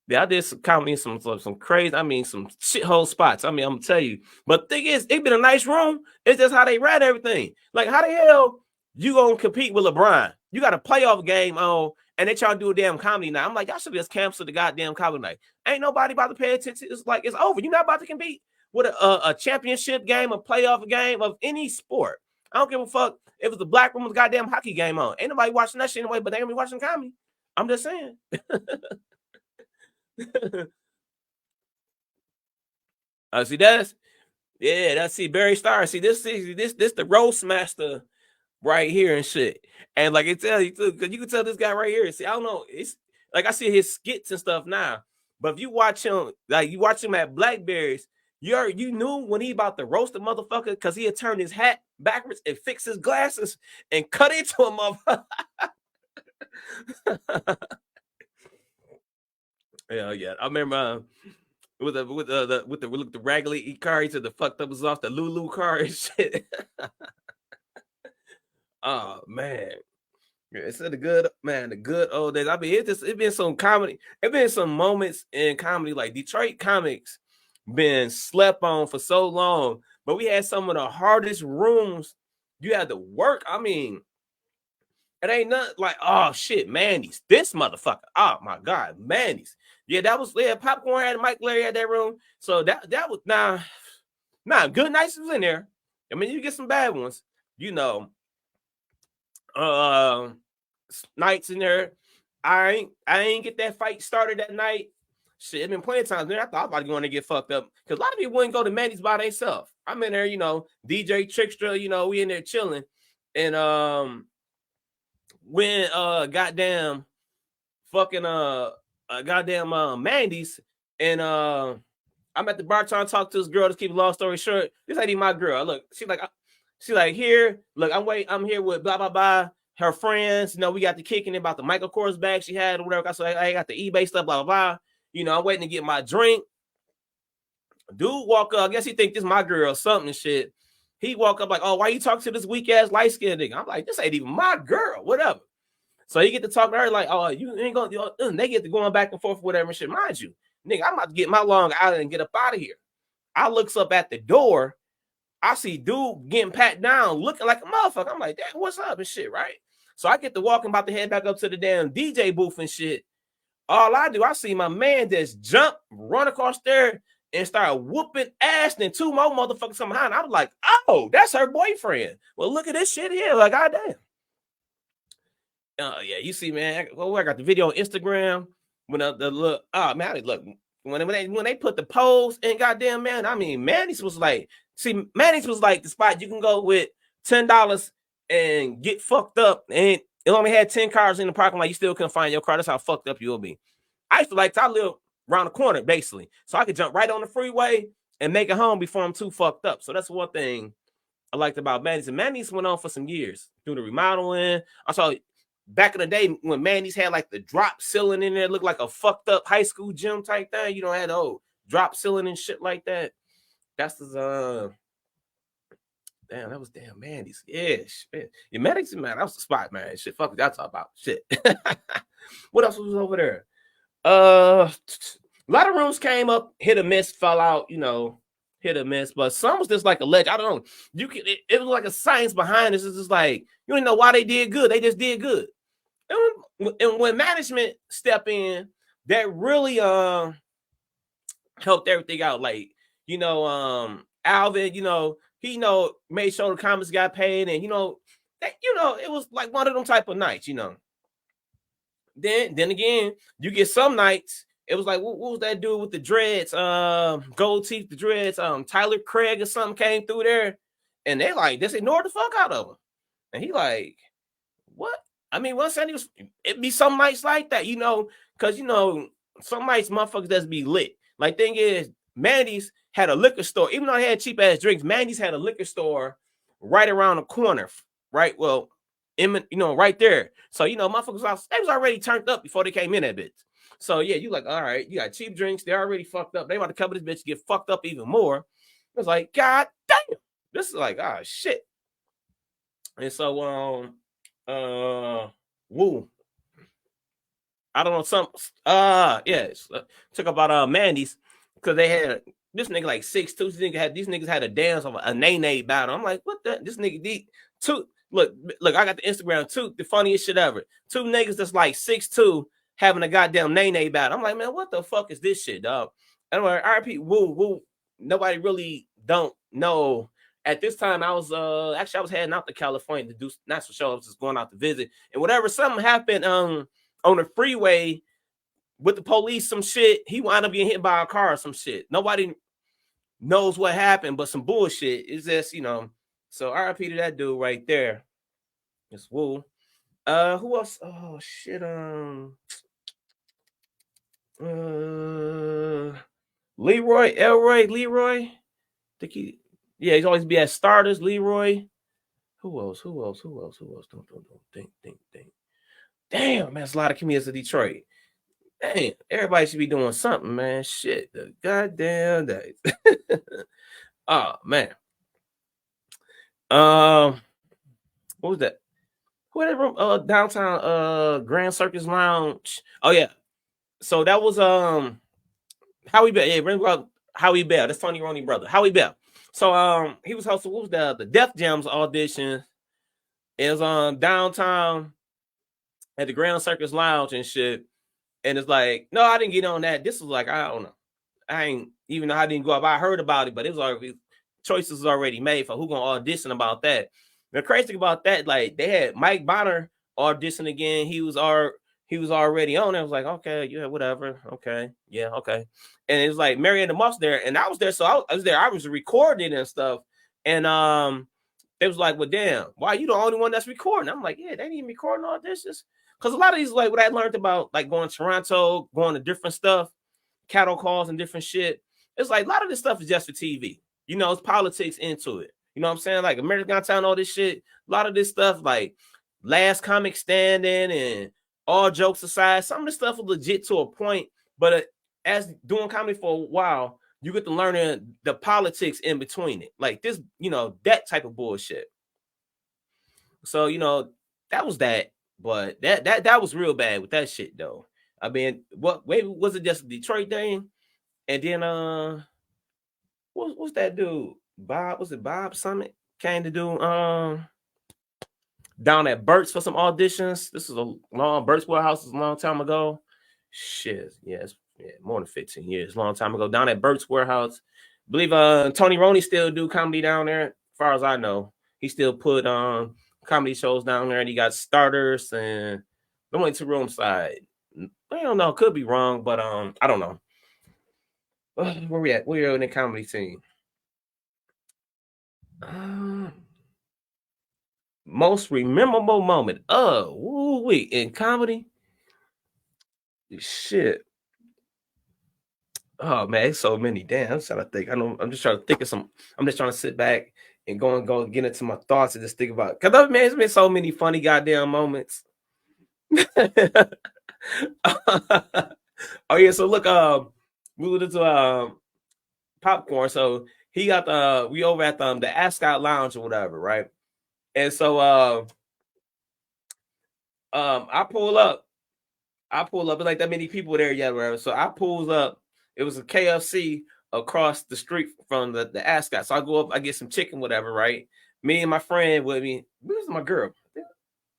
Yeah, I did some comedy in some crazy, some shithole spots. I'm gonna tell you. But the thing is, it been a nice room. It's just how they ran everything. Like, how the hell you gonna compete with LeBron? You got a playoff game on, and they try to do a damn comedy night. I'm like, y'all should just cancel the goddamn comedy night. Ain't nobody about to pay attention. It's like, it's over. You're not about to compete with a championship game, a playoff game of any sport. I don't give a fuck if it's a black woman's goddamn hockey game on. Ain't nobody watching that shit anyway, but they gonna be watching comedy. I'm just saying. See that's Barry Star. See this the roast master right here and shit. And like it tell you too, because you can tell this guy right here. See, I don't know, it's like I see his skits and stuff now, but if you watch him, like you watch him at Blackberries, you knew when he about to roast the motherfucker because he had turned his hat backwards and fixed his glasses and cut into a motherfucker. Yeah. I remember with the raggedy car, he said the fucked up was off the Lulu car and shit. Oh man. It's the good old days. I mean, it's been some comedy. It's been some moments in comedy, like Detroit comics been slept on for so long, but we had some of the hardest rooms you had to work. I mean, it ain't nothing like, oh shit, Manny's. This motherfucker. Oh my God, Manny's. Yeah, that was Popcorn had Mike Larry had that room. So that was now. Nah, good nights was in there. I mean, you get some bad ones, you know. Nights in there. I ain't get that fight started that night. Shit, it been plenty of times there. I thought I was about to go in and get fucked up because a lot of people wouldn't go to Manny's by themselves. I'm in there, you know, DJ Trickster, you know, we in there chilling, and when goddamn fucking goddamn Mandy's, and I'm at the bar trying to talk to this girl. To keep a long story short, this ain't even my girl. Look, she like here. Look, I'm here with blah blah blah. Her friends, you know, we got the kicking about the Michael Kors bag she had or whatever. So I got the eBay stuff, blah blah blah. You know, I'm waiting to get my drink. Dude walk up. I guess he think this my girl or something and shit. He walk up like, oh, why you talking to this weak ass light skinned nigga? I'm like, this ain't even my girl. Whatever. So he get to talk to her like, oh, you ain't gonna. They get to going back and forth, whatever and shit. Mind you, nigga, I'm about to get my Long Island and get up out of here. I looks up at the door. I see dude getting pat down, looking like a motherfucker. I'm like, damn, what's up and shit, right? So I get to walking, about to head back up to the damn DJ booth and shit. All I do, I see my man just jump, run across there, and start whooping ass, and two more motherfuckers come behind. I was like, oh, that's her boyfriend. Well, look at this shit here. Like, goddamn. Yeah, you see, man. I got the video on Instagram. When the look, oh man, look, when they put the pose in, goddamn, man. I mean, Manny's was like, see, Manny's was like the spot you can go with $10 and get fucked up, and it only had 10 cars in the parking lot. You still couldn't find your car. That's how fucked up you'll be. I used to like, I live around the corner basically, so I could jump right on the freeway and make it home before I'm too fucked up. So that's one thing I liked about Manny's. And Manny's went on for some years doing the remodeling. I saw back in the day when Manny's had like the drop ceiling in there, looked like a fucked up high school gym type thing. You know, had old drop ceiling and shit like that. That's the damn, that was damn Manny's. Yeah, shit. Yeah, Manny's, man, that was the spot, man. Shit, fuck what y'all talk about. Shit. What else was over there? A lot of rooms came up, hit or miss, fell out, you know, hit or miss, but some was just like a ledge. I don't know. You can it was like a science behind this. It's just like you don't know why they did good. They just did good. And when management step in, that really helped everything out. Like, you know, Alvin, you know, he made sure the comments got paid, and it was like one of them type of nights, you know. Then again, you get some nights. It was like, what was that dude with the dreads? Gold teeth, the dreads. Tyler Craig or something came through there, and they like just ignored the fuck out of him. And he like, what? I mean, once it be some nights like that, you know, because some nights motherfuckers just be lit. Like, thing is, Mandy's had a liquor store, even though they had cheap ass drinks. Mandy's had a liquor store right around the corner, right? Well, right there. So, motherfuckers they was already turned up before they came in that bitch. So yeah, you like, all right, you got cheap drinks, they're already fucked up. They want to cover this bitch, get fucked up even more. It was like, god damn, this is like, ah, shit. And so woo. I don't know, yes. Took about Mandy's because they had this nigga like 6'2". These niggas had a dance of a nay battle. I'm like, what the? This nigga two. Look, I got the Instagram too. The funniest shit ever. Two niggas that's like 6'2" having a goddamn nay battle. I'm like, man, what the fuck is this shit, dog? Anyway, RP, woo. Nobody really don't know. At this time, I was I was heading out to California to do not for sure. I was just going out to visit, and whatever something happened on the freeway with the police, some shit. He wound up getting hit by a car or some shit. Nobody knows what happened, but some bullshit. It's just So RIP to that dude right there. It's woo. Who else? Oh shit. Leroy. He's always be at starters. Leroy. Who else? Don't think. Damn, man, there's a lot of comedians in Detroit. Damn, everybody should be doing something, man. Shit, the goddamn day. Oh man. What was that? Who had that room? Downtown Grand Circus Lounge. Oh yeah. So that was Howie Bell. Yeah, remember Howie Bell. That's Tony Roney brother. Howie Bell. So he was hosting, what was the Def Jams audition. It was downtown at the Grand Circus Lounge and shit. And it's like, no, I didn't get on that. This was like, I don't know. I ain't even know I didn't go up. I heard about it, but it was already choices was already made for who gonna audition about that. The crazy thing about that, like they had Mike Bonner audition again. He was already on there. I was like, okay, yeah, whatever. Okay, yeah, okay. And it was like Marianne Moss there, and I was there, so I was there. I was recording and stuff, and it was like, well, damn, why you the only one that's recording? I'm like, yeah, they ain't even recording auditions. Because a lot of these, like what I learned about, like going to Toronto, going to different stuff, cattle calls and different shit. It's like a lot of this stuff is just for TV. You know, it's politics into it. You know what I'm saying? Like American Got Talent, all this shit. A lot of this stuff, like Last Comic Standing and all jokes aside, some of this stuff is legit to a point. But as doing comedy for a while, you get to learn the politics in between it. Like this, you know, that type of bullshit. So, you know, that was that. But that was real bad with that shit though. I mean, wait, was it just a Detroit thing? And then what's that dude? Bob, was it Bob Summit? Came to do down at Burt's for some auditions. This is a long Burt's Warehouse is a long time ago. Shit, yes, yeah, more than 15 years, long time ago. Down at Burt's Warehouse. I believe Tony Roney still do comedy down there, as far as I know. He still put comedy shows down there, and he got starters and the only two room side. I don't know, could be wrong, but I don't know. Where we at? We're in the comedy scene. Most memorable moment. Wait, in comedy? Shit. Oh man, it's so many. Damn, I'm trying to think. I'm just trying to think of some. I'm just trying to sit back and go get into my thoughts and just think about. Cause man, it's been so many funny goddamn moments. Oh yeah, so look, we went into popcorn. So he got we over at the Ascot Lounge or whatever, right? And so I pull up. It's like that many people there yet, whatever. So I pulls up. It was a KFC across the street from the Ascot. So I go up, I get some chicken, whatever, right? Me and my friend with me. Where's my girl?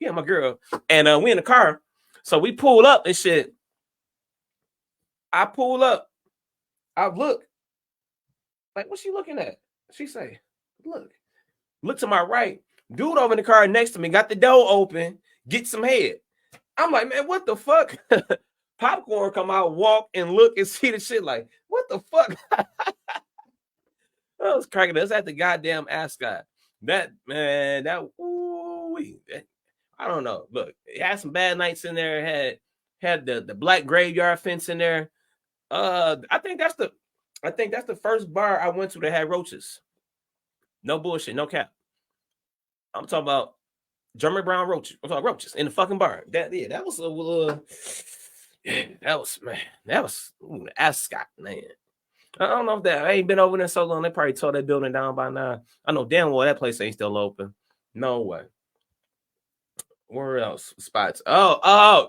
Yeah, my girl. And we in the car. So we pull up and shit. I pull up. I look. Like, what's she looking at? She say, look to my right. Dude over in the car next to me got the door open, get some head. I'm like, man, what the fuck? Popcorn come out, walk and look and see the shit. Like, what the fuck? I was cracking us at the goddamn Ascot. That man, I don't know. Look, it had some bad nights in there. Had the black graveyard fence in there. I think that's the first bar I went to that had roaches. No bullshit, no cap. I'm talking about Jeremy Brown roaches. I'm talking roaches in the fucking bar. That was a that was Ascot, man. I don't know if I ain't been over there so long. They probably tore that building down by now. I know damn well that place ain't still open. No way. Where else spots? Martez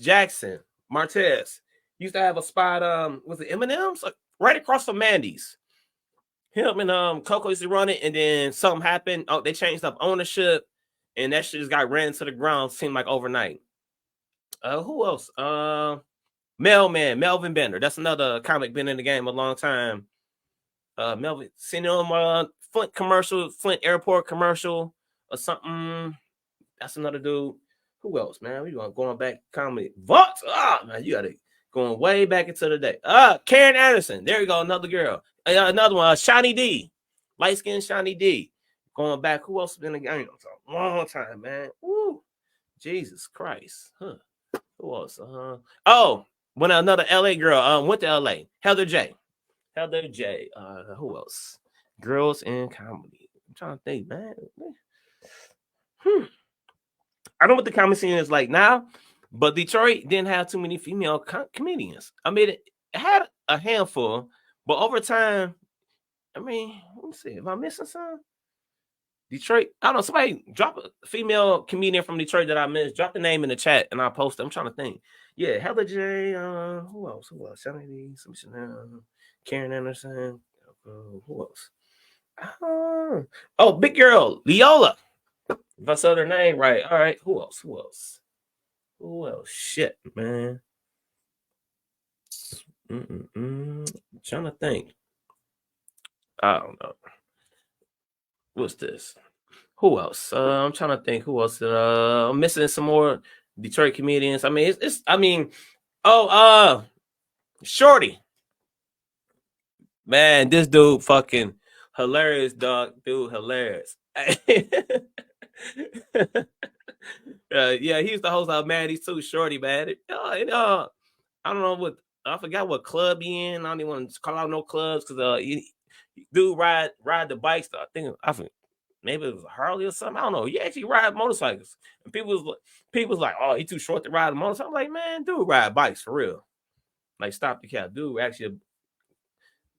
Jackson. Martez used to have a spot. Was it M&M's? Right across from Mandy's. Him and Coco used to run it, and then something happened. Oh, they changed up ownership, and that shit just got ran to the ground. Seemed like overnight. Who else? Melvin Bender. That's another comic been in the game a long time. Melvin, seen him Flint commercial, Flint Airport commercial or something. That's another dude. Who else, man? We going back comedy. Vox. Man, you got it going way back into the day. Karen Anderson. There you go, another girl. Another one, Shawnee D. Light skinned Shawnee D. Going back. Who else been in the game? It's a long time, man. Woo. Jesus Christ. Huh. Who else? When another LA girl went to LA. Heather J. Who else? Girls in comedy. I'm trying to think, man. I don't know what the comedy scene is like now, but Detroit didn't have too many female comedians. I mean, it had a handful, but over time, I mean, let me see. Am I missing some? Detroit, I don't know. Somebody drop a female comedian from Detroit that I missed. Drop the name in the chat and I'll post it. I'm trying to think. Yeah, Heather J. Who else? Karen Anderson. Who else? Big girl, Leola. If I said her name right. All right. Who else? Shit, man. Trying to think. I don't know. What's this? Who else? I'm trying to think who else. I'm missing some more Detroit comedians. I mean, it's I mean, Shorty. Man, this dude fucking hilarious, dog. Dude, hilarious. Yeah, he's the host of Man. He's too Shorty, man. I don't know what I forgot what club he in. I don't even want to call out no clubs because dude ride the bikes. I think I think maybe it was a Harley or something. I don't know. He actually ride motorcycles, and people's like, oh, he too short to ride a motorcycle. I'm like, man, dude ride bikes for real. Like, stop the cap, dude. Actually, a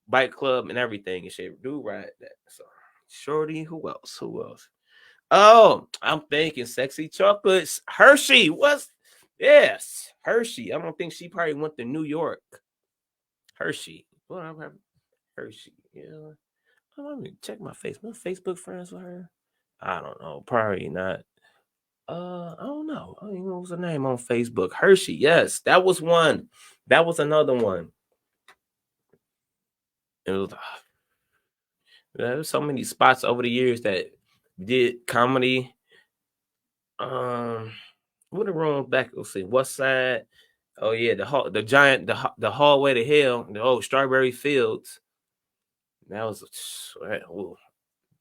bike club and everything and shit. Dude ride that. So Shorty, who else? Who else? Oh, I'm thinking Sexy Chocolates. Hershey. What's yes, Hershey. I don't think she probably went to New York. Hershey. Well, I'm Hershey. Yeah. Let me check my Facebook. My Facebook friends with her. I don't know. Probably not. I don't know. I don't even know what's her name on Facebook. Hershey. Yes, that was one. That was another one. It was. There's so many spots over the years that did comedy. What the room back? Let's see. West Side. Oh yeah, the giant the hallway to hell. The old Strawberry Fields. That was.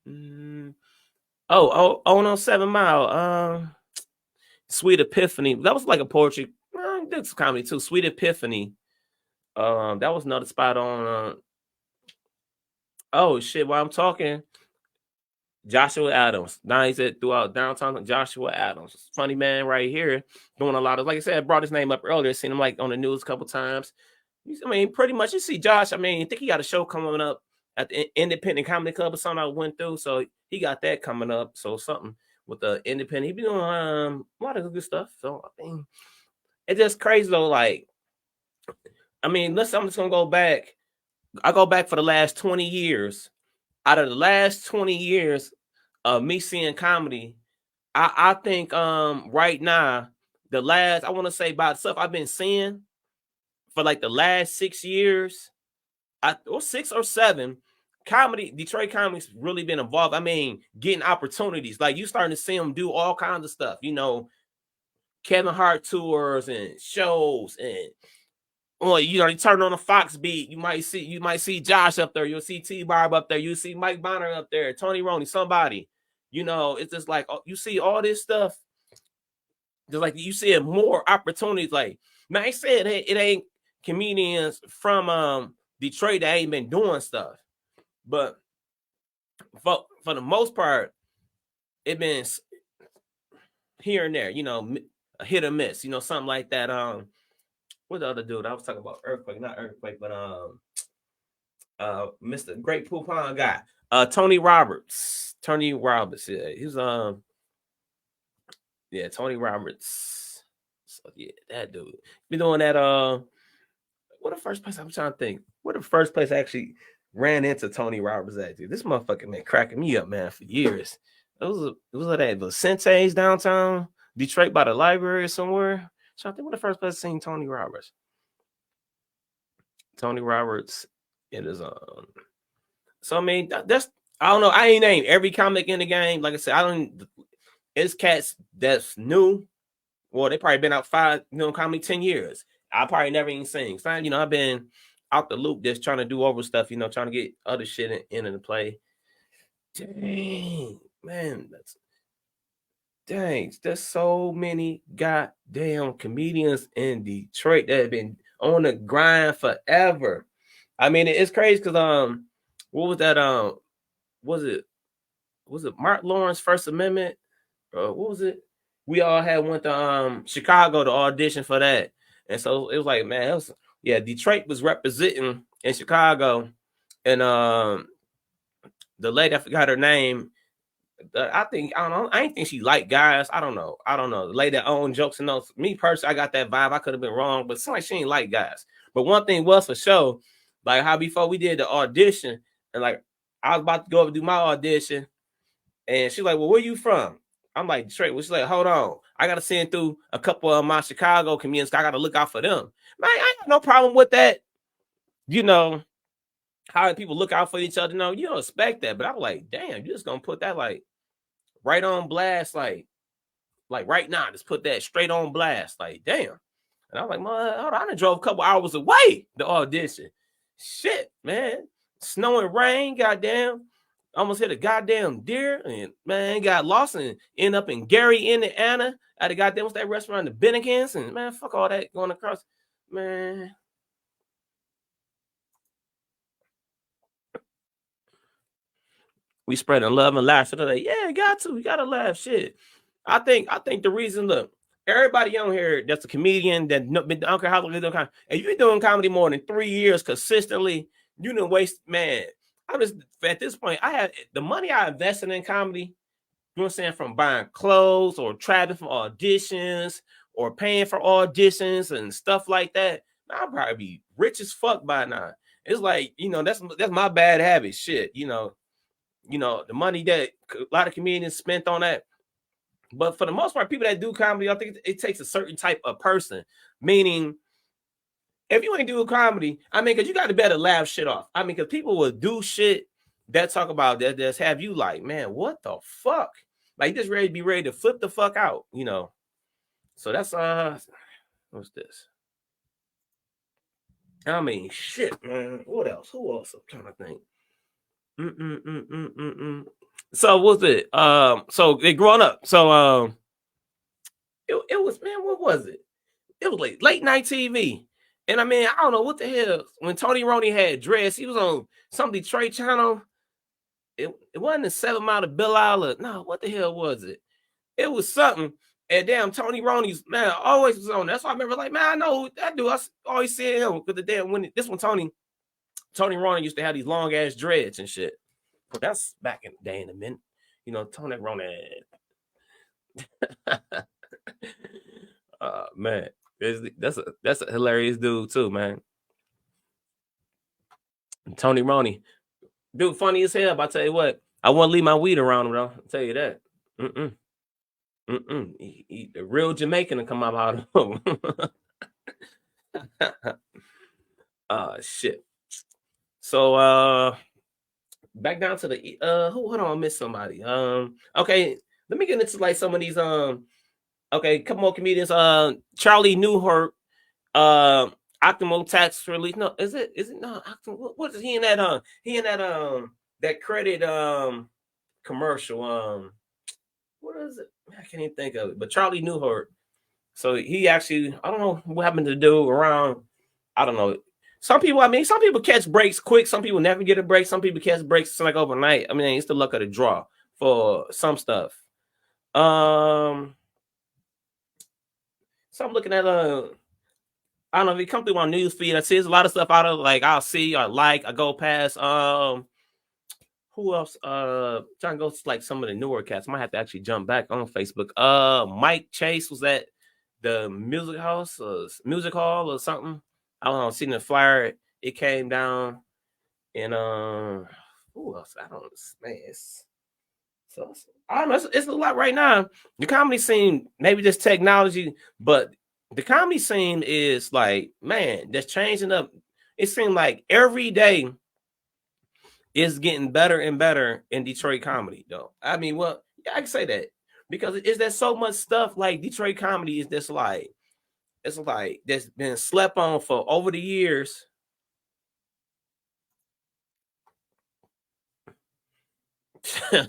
No 7 Mile. Sweet Epiphany. That was like a poetry. Did some comedy too. Sweet Epiphany. That was another spot on. Oh shit! While I'm talking, Joshua Adams. Now he's at throughout downtown. Joshua Adams, funny man, right here, doing a lot of. Like I said, I brought his name up earlier. Seen him like on the news a couple times. I mean, pretty much you see Josh. I mean, I think he got a show coming up at the Independent Comedy Club or something I went through. So he got that coming up. So something with the Independent. He be doing a lot of good stuff. So I mean, it's just crazy though. Like, I mean, I'm just gonna go back. I go back for the last 20 years. Out of the last 20 years of me seeing comedy, I think right now, the last I want to say about stuff I've been seeing for like the last 6 years, or 6 or 7, Detroit comedy's really been involved. I mean, getting opportunities. Like you starting to see them do all kinds of stuff, Kevin Hart tours and shows and you turn on a Fox beat, you might see Josh up there, you'll see T-Barb up there, you see Mike Bonner up there, Tony Roney, somebody. It's just like you see all this stuff. Just like you see more opportunities. Like, man, I said it ain't comedians from Detroit that ain't been doing stuff, but for the most part, it been here and there. A hit or miss. Something like that. What the other dude? I was talking about Earthquake, not Earthquake, but Mr. Great Poupon guy, Tony Roberts. Tony Roberts, yeah, he's yeah, Tony Roberts. So yeah, that dude been doing that. What the first place I'm trying to think? What the first place I actually ran into Tony Roberts at? Dude, this motherfucker man cracking me up, man, for years. It was at Vicente's downtown Detroit by the library or somewhere. So I think what the first place I seen Tony Roberts. Tony Roberts in his So I mean that's I don't know. I ain't named every comic in the game. Like I said, I don't. It's cats that's new. Well, they probably been out 5, comedy 10 years. I probably never even seen. So, I've been out the loop just trying to do over stuff. Trying to get other shit in the play. Dang, man, there's so many goddamn comedians in Detroit that have been on the grind forever. I mean, it's crazy because what was that? Was it Mark Lawrence First Amendment? What was it? We all went to Chicago to audition for that, and so it was like, man, Detroit was representing in Chicago, and the lady, I forgot her name. I don't know. I ain't think she liked guys. I don't know. The lady that owned Jokes and Notes. Me personally, I got that vibe. I could have been wrong, but it seemed like she ain't like guys. But one thing was for sure, like how before we did the audition, and like I was about to go over do my audition, and she's like, "Well, where you from?" I'm like, "Detroit." Well, she's like, "Hold on, I gotta send through a couple of my Chicago comedians. I gotta look out for them." Man, I ain't got no problem with that. how people look out for each other. No, you don't expect that. But I'm like, damn, you just gonna put that like right on blast, like right now, just put that straight on blast. Like, damn. And I'm like, man, hold on, I done drove a couple hours away to audition. Shit, man. Snow and rain, goddamn. Almost hit a goddamn deer and man got lost and end up in Gary, Indiana at the goddamn what's that restaurant, the Bennigan's, and man, fuck all that going across. Man. We spreading love and laughter today. Yeah, got to. We gotta laugh. Shit. I think the reason, look, everybody on here that's a comedian that been, I don't care how long they do comedy. If you've been doing comedy more than 3 years consistently, you didn't waste, man. I'm just at this point, I have the money I invested in comedy, you know what I'm saying, from buying clothes or traveling for auditions or paying for auditions and stuff like that. I'll probably be rich as fuck by now. It's like, you know, that's my bad habit. Shit, you know, the money that a lot of comedians spent on that. But for the most part, people that do comedy, I think it takes a certain type of person. Meaning, if you ain't doing comedy, I mean, because you got to better laugh shit off. I mean, because people will do shit that talk about that just have you like, man, what the fuck? Like, just ready to flip the fuck out, you know. So that's what's this? I mean, shit, man. What else? Who else? I'm trying to think. So what's it? So they growing up. So it was, man, what was it? It was like late night TV. And I mean, I don't know what the hell. When Tony Roney had dress, he was on some Detroit channel. It wasn't a 7 Mile to Bill Isle. No, what the hell was it? It was something. And damn, Tony Roney's, man, always was on. That's why I remember, like, man, I know that dude. I always see him because the damn when this one Tony Roney used to have these long ass dreads and shit. But that's back in the day in a minute. You know, Tony Roney. Man, that's a hilarious dude too, man. Tony Roney, dude, funny as hell. But I tell you what, I wouldn't leave my weed around him though. I'll tell you that. The real Jamaican to come out of him. Shit. So back down to the hold on, I missed somebody. Okay, let me get into like some of these okay, couple more comedians. Charlie Newhart, Optimal Tax Relief. No, is it no what is he in that he in that credit commercial. What is it? I can't even think of it. But Charlie Newhart. So he actually, I don't know what happened to do around, I don't know. Some people catch breaks quick. Some people never get a break. Some people catch breaks like overnight. I mean, it's the luck of the draw for some stuff. So I'm looking at I don't know if it come through my news feed. I see there's a lot of stuff out of like I'll see or like I go past. Who else? Trying to go to like some of the newer cats. I might have to actually jump back on Facebook. Mike Chase was at the music hall or something. I don't know. Seeing the flyer, it came down, and who else? I don't know. Man, so I don't know. It's a lot right now. The comedy scene, maybe just technology, but the comedy scene is like, man, that's changing up. It seems like every day is getting better and better in Detroit comedy, though. I mean, well, yeah, I can say that because is there so much stuff like Detroit comedy is just like it's like that's been slept on for over the years. You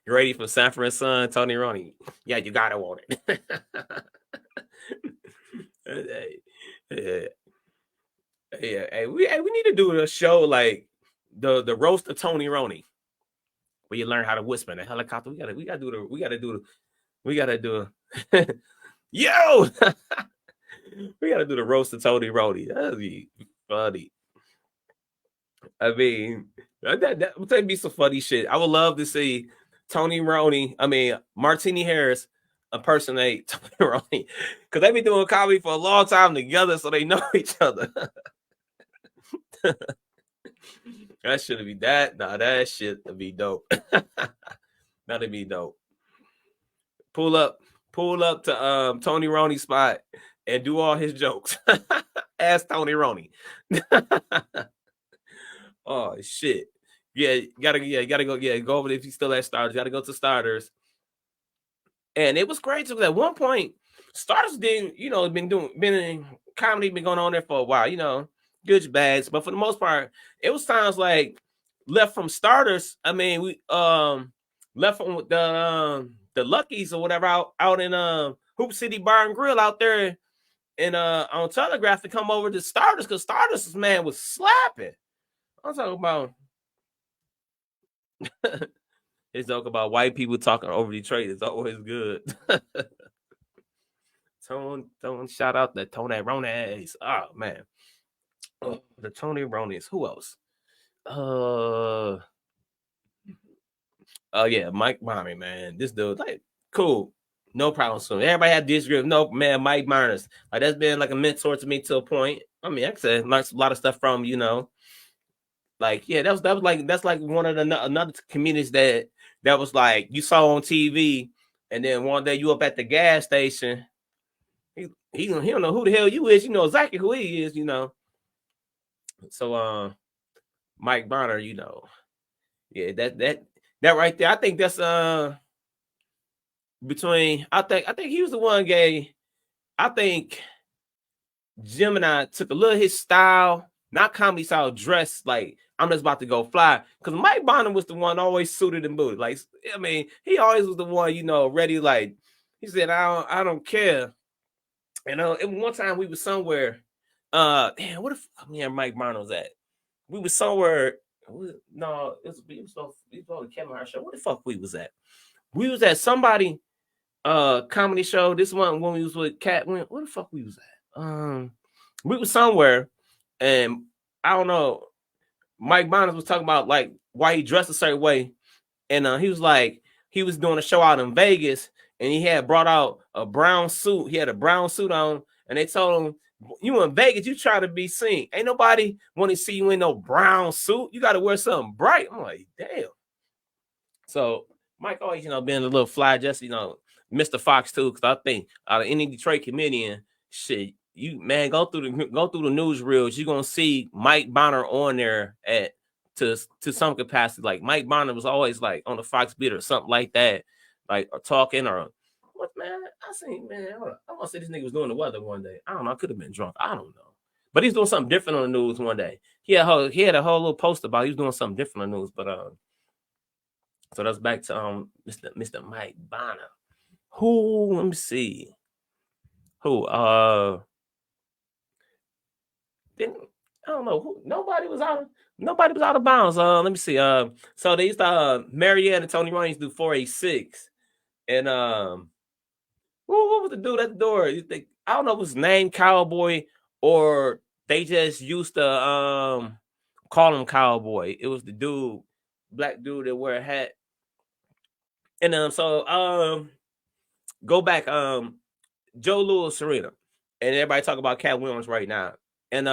ready for Sanford & Son, Tony Roney? Yeah, you gotta want it. Hey, we need to do a show like the roast of Tony Roney, where you learn how to whisper in a helicopter. We gotta do yo. We gotta do the roast of Tony Roney. That'd be funny. I mean, that would be some funny shit. I would love to see Tony Roney. I mean, Martini Harris impersonate Tony Roney because they've been doing comedy for a long time together, so they know each other. That shouldn't be that. Nah, that shit would be dope. That'd be dope. Pull up to Tony Roney's spot and do all his jokes. Ask Tony Roney. Oh shit. Yeah, gotta go. Yeah, go over there if you still at starters. Gotta go to starters. And it was great because at one point, starters didn't, been in comedy, been going on there for a while, goods, bads. But for the most part, it was times like left from starters. I mean, we left from the Luckies or whatever out in Hoop City Bar and Grill out there and on Telegraph to come over to starters because starters, man, was slapping. I'm talking about his joke about white people talking over Detroit is always good. Tone, shout out the Tony Ronis. Oh man, the Tony Ronis. Who else? Oh yeah, Mike Mommy, man. This dude, like, cool, no problem. So everybody had disagreement. No, man, Mike Myers, like that's been like a mentor to me to a point. I mean, I said learned a lot of stuff from like yeah, that's like one of the another communities that was like you saw on TV, and then one day you up at the gas station. He don't know who the hell you is. You know exactly who he is. So Mike Bonner, yeah, that right there. I think that's between. I think he was the one gay. I think Gemini took a little of his style, not comedy style, dress like I'm just about to go fly. Because Mike Bonner was the one always suited and booted. Like I mean, he always was the one ready. Like he said, I don't care. One time we was somewhere. Damn, what if Mike Bonner was at? We was somewhere. No, it was on the Kevin Hart show. What the fuck we was at? We was at somebody comedy show. This one when we was with Cat. Where the fuck we was at? We was somewhere, and I don't know. Mike Bonner was talking about like why he dressed a certain way, and he was like he was doing a show out in Vegas, and he had brought out a brown suit. He had a brown suit on, and they told him, "You in Vegas, you try to be seen. Ain't nobody want to see you in no brown suit. You got to wear something bright." I'm like, damn. So Mike always, being a little fly, just Mr. Fox too, because I think out of any Detroit comedian, shit, you man go through the newsreels, you're gonna see Mike Bonner on there to some capacity. Like Mike Bonner was always like on the Fox beat or something like that, like or talking or what man. I seen man, I want to say this nigga was doing the weather one day. I don't know, I could have been drunk. I don't know. But he's doing something different on the news one day. He had a whole little post about he was doing something different on the news, but so that's back to Mr. Mike Bonner. Who? Let me see. Who? Didn't I don't know who. Nobody was out of bounds. Let me see. So they used to Mariette and Tony Ryan used to do 486, and what was the dude at the door? You think I don't know if it was named Cowboy or they just used to call him Cowboy. It was the dude, black dude that wear a hat. And so go back Joe Louis Serena, and everybody talk about Cat Williams right now, and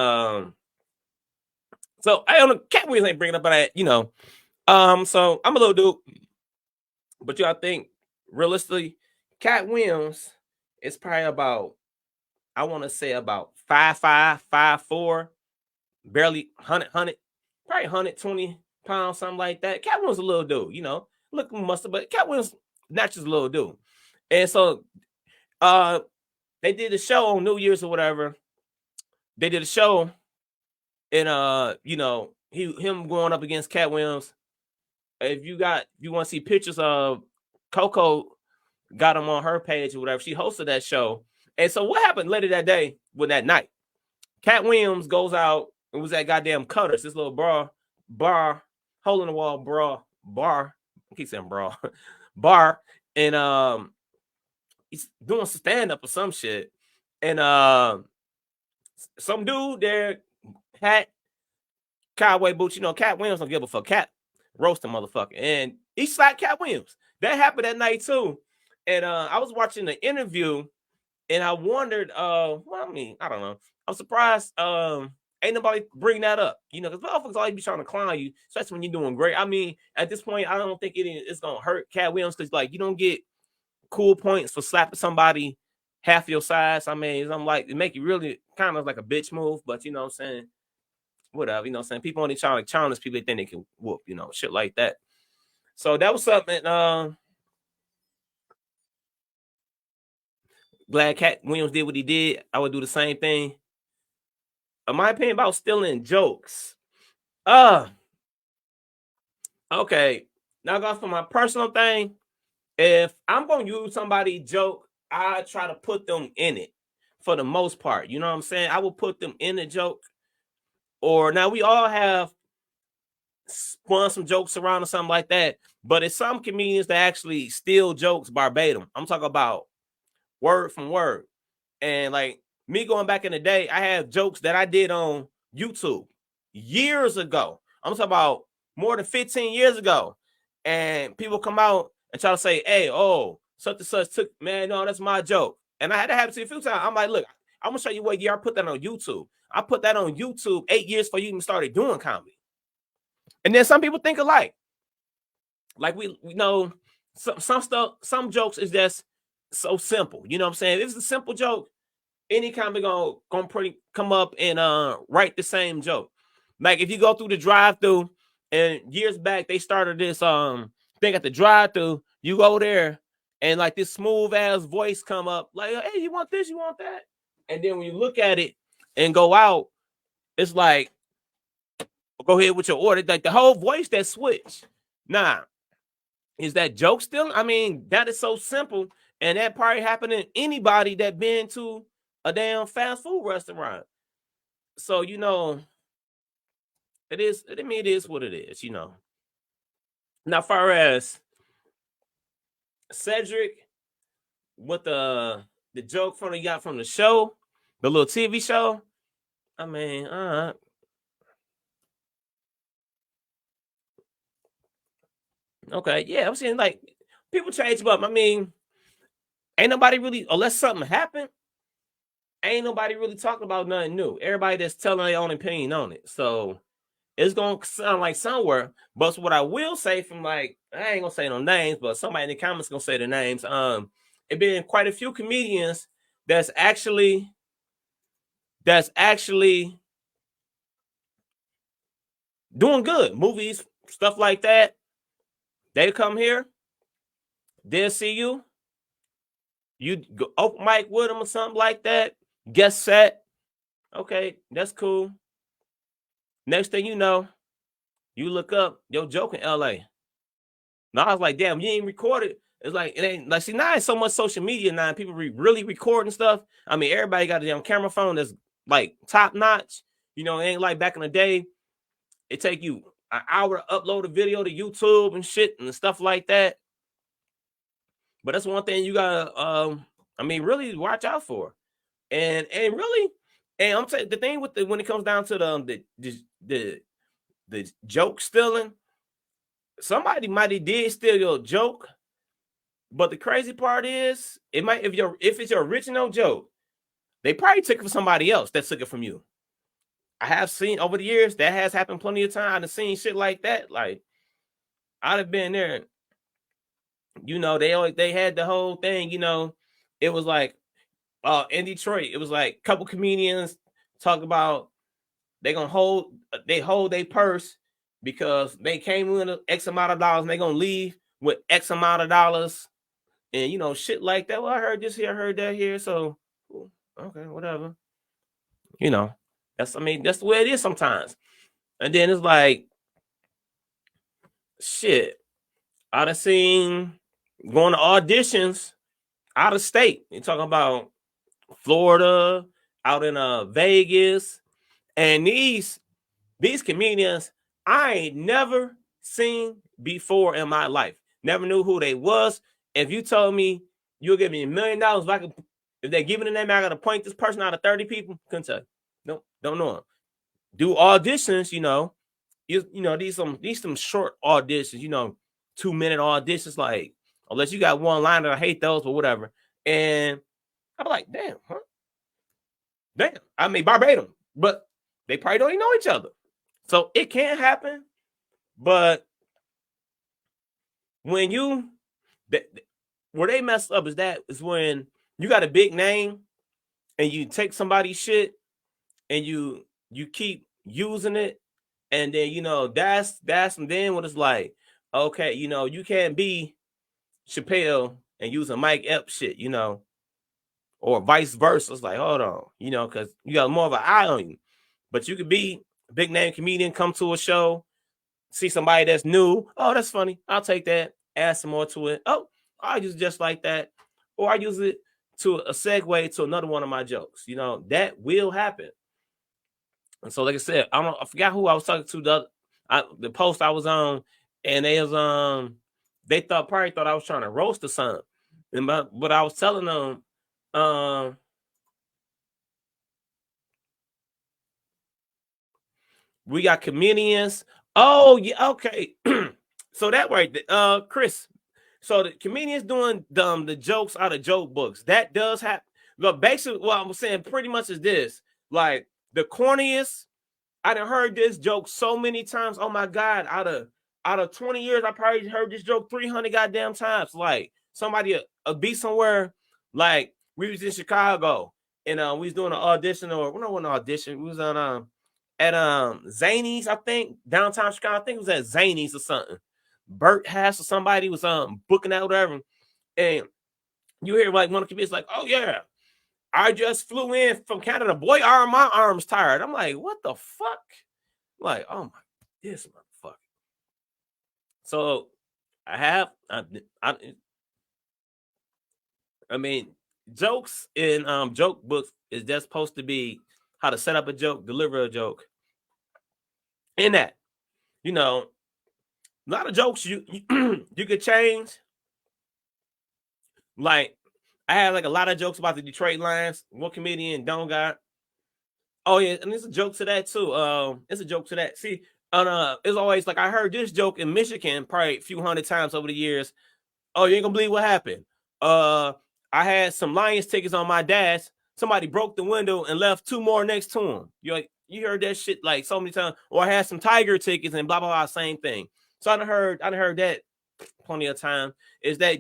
so I don't know, Cat Williams ain't bringing up that so I'm a little dude, but I think realistically, Cat Williams is probably about I want to say about 5'5", 5'4", barely 100, probably 120 pounds, something like that. Cat Williams a little dude, look muscle, but Cat Williams not just a little dude, and so they did a show on New Year's or whatever. They did a show, and him going up against Cat Williams. If you want to see pictures of Coco, got him on her page or whatever. She hosted that show, and so what happened later that day? With that night, Cat Williams goes out and was at goddamn Cutters, this little bar, hole in the wall bar. I keep saying bar, and he's doing stand up or some shit, and some dude there hat, cowboy boots. Cat Williams don't give a fuck. Cat roast the motherfucker, and he slapped Cat Williams. That happened that night too. And I was watching the interview, and I wondered, well, I mean, I don't know. I'm surprised ain't nobody bring that up, because motherfuckers always be trying to clown you, especially when you're doing great. I mean, at this point, I don't think it's gonna hurt Cat Williams because like you don't get cool points for slapping somebody half your size. I mean, I'm like it make you really kind of like a bitch move, but you know what I'm saying. whatever, you know what I'm saying? People only trying to challenge people they think they can whoop, you know, shit like that. So that was something glad Cat Williams did what he did. I would do the same thing. In my opinion about stealing jokes. Okay. Now going for my personal thing. If I'm gonna use somebody's joke, I try to put them in it for the most part. You know what I'm saying? I will put them in the joke. Or now we all have spun some jokes around or something like that. But it's some comedians that actually steal jokes verbatim. I'm talking about word from word. And like me going back in the day, I have jokes that I did on YouTube years ago. I'm talking about more than 15 years ago. And people come out and try to say, hey, oh, such and such took, man, no, that's my joke. And I had to have it to a few times. I'm like, look, I'm gonna show you what year I put that on YouTube. I put that on YouTube 8 years before you even started doing comedy. And then some people think alike. Like we know some stuff, some jokes is just so simple. You know what I'm saying? If it's a simple joke, any comedy gonna pretty come up and write the same joke. Like if you go through the drive-through, and years back they started this thing at the drive-through. You go there and like this smooth ass voice come up like, hey, you want this, you want that, and then when you look at it and go out, it's like, go ahead with your order. Like the whole voice that switch. Nah, is that joke still? I mean, that is so simple, and that probably happened to anybody that been to a damn fast food restaurant. So you know, it is. I mean, it is what it is. You know. Now, far as Cedric with the joke from he got from the show, the little TV show. I mean, okay, yeah, I'm saying like people change up. I mean, ain't nobody really, unless something happened, ain't nobody really talking about nothing new. Everybody that's telling their own opinion on it. So it's gonna sound like somewhere. But what I will say from like, I ain't gonna say no names, but somebody in the comments gonna say the names. It been quite a few comedians that's actually doing good. Movies, stuff like that. They come here, they'll see you. You go open mic with them or something like that. Guest set. Okay, that's cool. Next thing you know, you look up your joke in LA. Now I was like, damn, you ain't recorded. It's like, it ain't like, see, now it's so much social media now. People really recording stuff. I mean, everybody got a damn camera phone that's like top notch. You know, it ain't like back in the day. It take you an hour to upload a video to YouTube and shit and stuff like that. But that's one thing you gotta, I mean, really watch out for. And really, and I'm saying the thing with when it comes down to the joke stealing, somebody might have did steal your joke, but the crazy part is it might if it's your original joke, they probably took it from somebody else that took it from you. I have seen over the years that has happened plenty of times. I've seen shit like that. Like I'd have been there. You know, they had the whole thing. You know, it was like in Detroit, it was like a couple comedians talk about they hold their purse because they came in X amount of dollars and they gonna leave with X amount of dollars, and you know, shit like that. Well, I heard this here, I heard that here, so okay, whatever. You know, that's the way it is sometimes. And then it's like, shit, I'd have seen going to auditions out of state. You're talking about Florida, out in Vegas, and these comedians I ain't never seen before in my life. Never knew who they was. If you told me you'll give me $1 million, if they're giving the name, I gotta point this person out of 30 people. Couldn't tell you. Nope, don't know them. Do auditions, you know. You know, these some short auditions, you know, 2-minute auditions, like unless you got one line, I hate those, but whatever. And I'm like, damn, huh? Damn. I mean, verbatim, but they probably don't even know each other. So it can happen, but when you where they mess up is when you got a big name and you take somebody's shit and you keep using it, and then that's then what it's like. Okay, you can't be Chappelle and using Mike Epps shit, or vice versa. It's like, hold on, because you got more of an eye on you. But you could be a big name comedian, come to a show, see somebody that's new. Oh, that's funny. I'll take that. Add some more to it. Oh, I use it just like that. Or I use it to a segue to another one of my jokes. That will happen. And so, like I said, I forgot who I was talking to the post I was on, and they probably thought I was trying to roast or something. But I was telling them, we got comedians. Oh, yeah, okay. So that right, Chris. So the comedians doing the jokes out of joke books. That does happen. But basically, what I'm saying pretty much is this: like the corniest. I done heard this joke so many times. Oh my God, out of 20 years, I probably heard this joke 300 goddamn times. Like somebody be somewhere, like we was in Chicago and we was doing an audition, or we don't want an audition. We was on at Zany's, I think, downtown Chicago. I think it was at Zany's or something. Bert Hass or somebody was booking out whatever, and you hear like one of the comedians like, "Oh yeah, I just flew in from Canada. Boy, my arm's tired." I'm like, what the fuck? Like, oh my, this motherfucker. So I mean, jokes in joke books is just supposed to be how to set up a joke, deliver a joke. In that, a lot of jokes you could change. Like, I had like a lot of jokes about the Detroit Lions. One comedian don't got. Oh yeah, and it's a joke to that too. It's a joke to that. See, it's always like I heard this joke in Michigan probably a few hundred times over the years. Oh, you ain't gonna believe what happened. I had some Lions tickets on my dash. Somebody broke the window and left two more next to him. You heard that shit like so many times. Or I had some Tiger tickets and blah blah blah. Same thing. So I done heard that plenty of time. Is that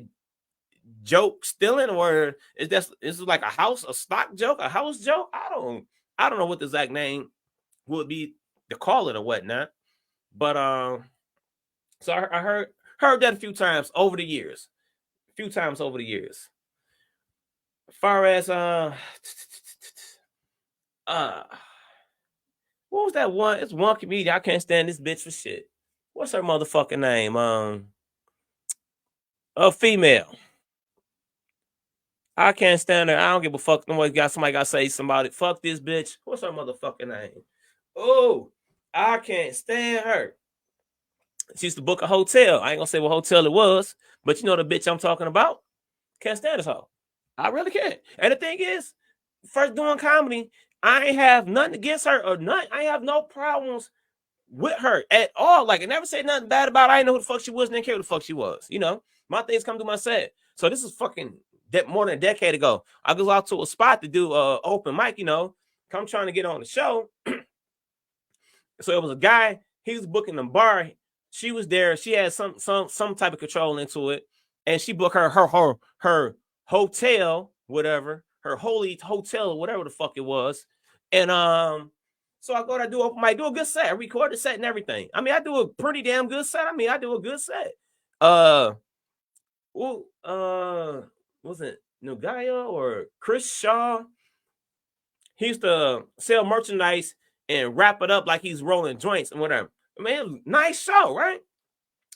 joke stealing, or is this like a stock joke, a house joke? I don't know what the exact name would be to call it or whatnot. But so I heard that a few times over the years. As far as what was that one? It's one comedian. I can't stand this bitch for shit. What's her motherfucking name? A female. I can't stand her. I don't give a fuck. Somebody got to say somebody. Fuck this bitch. What's her motherfucking name? Oh, I can't stand her. She used to book a hotel. I ain't gonna say what hotel it was, but you know the bitch I'm talking about. Can't stand this hoe. I really can't. And the thing is, first doing comedy, I ain't have nothing against her or nothing. I have no problems with her at all. Like, I never said nothing bad about her. I didn't know who the fuck she was and didn't care who the fuck she was. My things come to my set. So this is fucking more than a decade ago. I go out to a spot to do open mic, come trying to get on the show. So it was a guy, he was booking the bar. She was there. She had some type of control into it. And she booked her hotel, whatever, her holy hotel or whatever the fuck it was. And so I go to do open mic, do a good set. I record the set and everything. I mean, I do a pretty damn good set. I do a good set. Was it Nugaya or Chris Shaw? He used to sell merchandise and wrap it up like he's rolling joints and whatever. I mean, it was a nice show, right?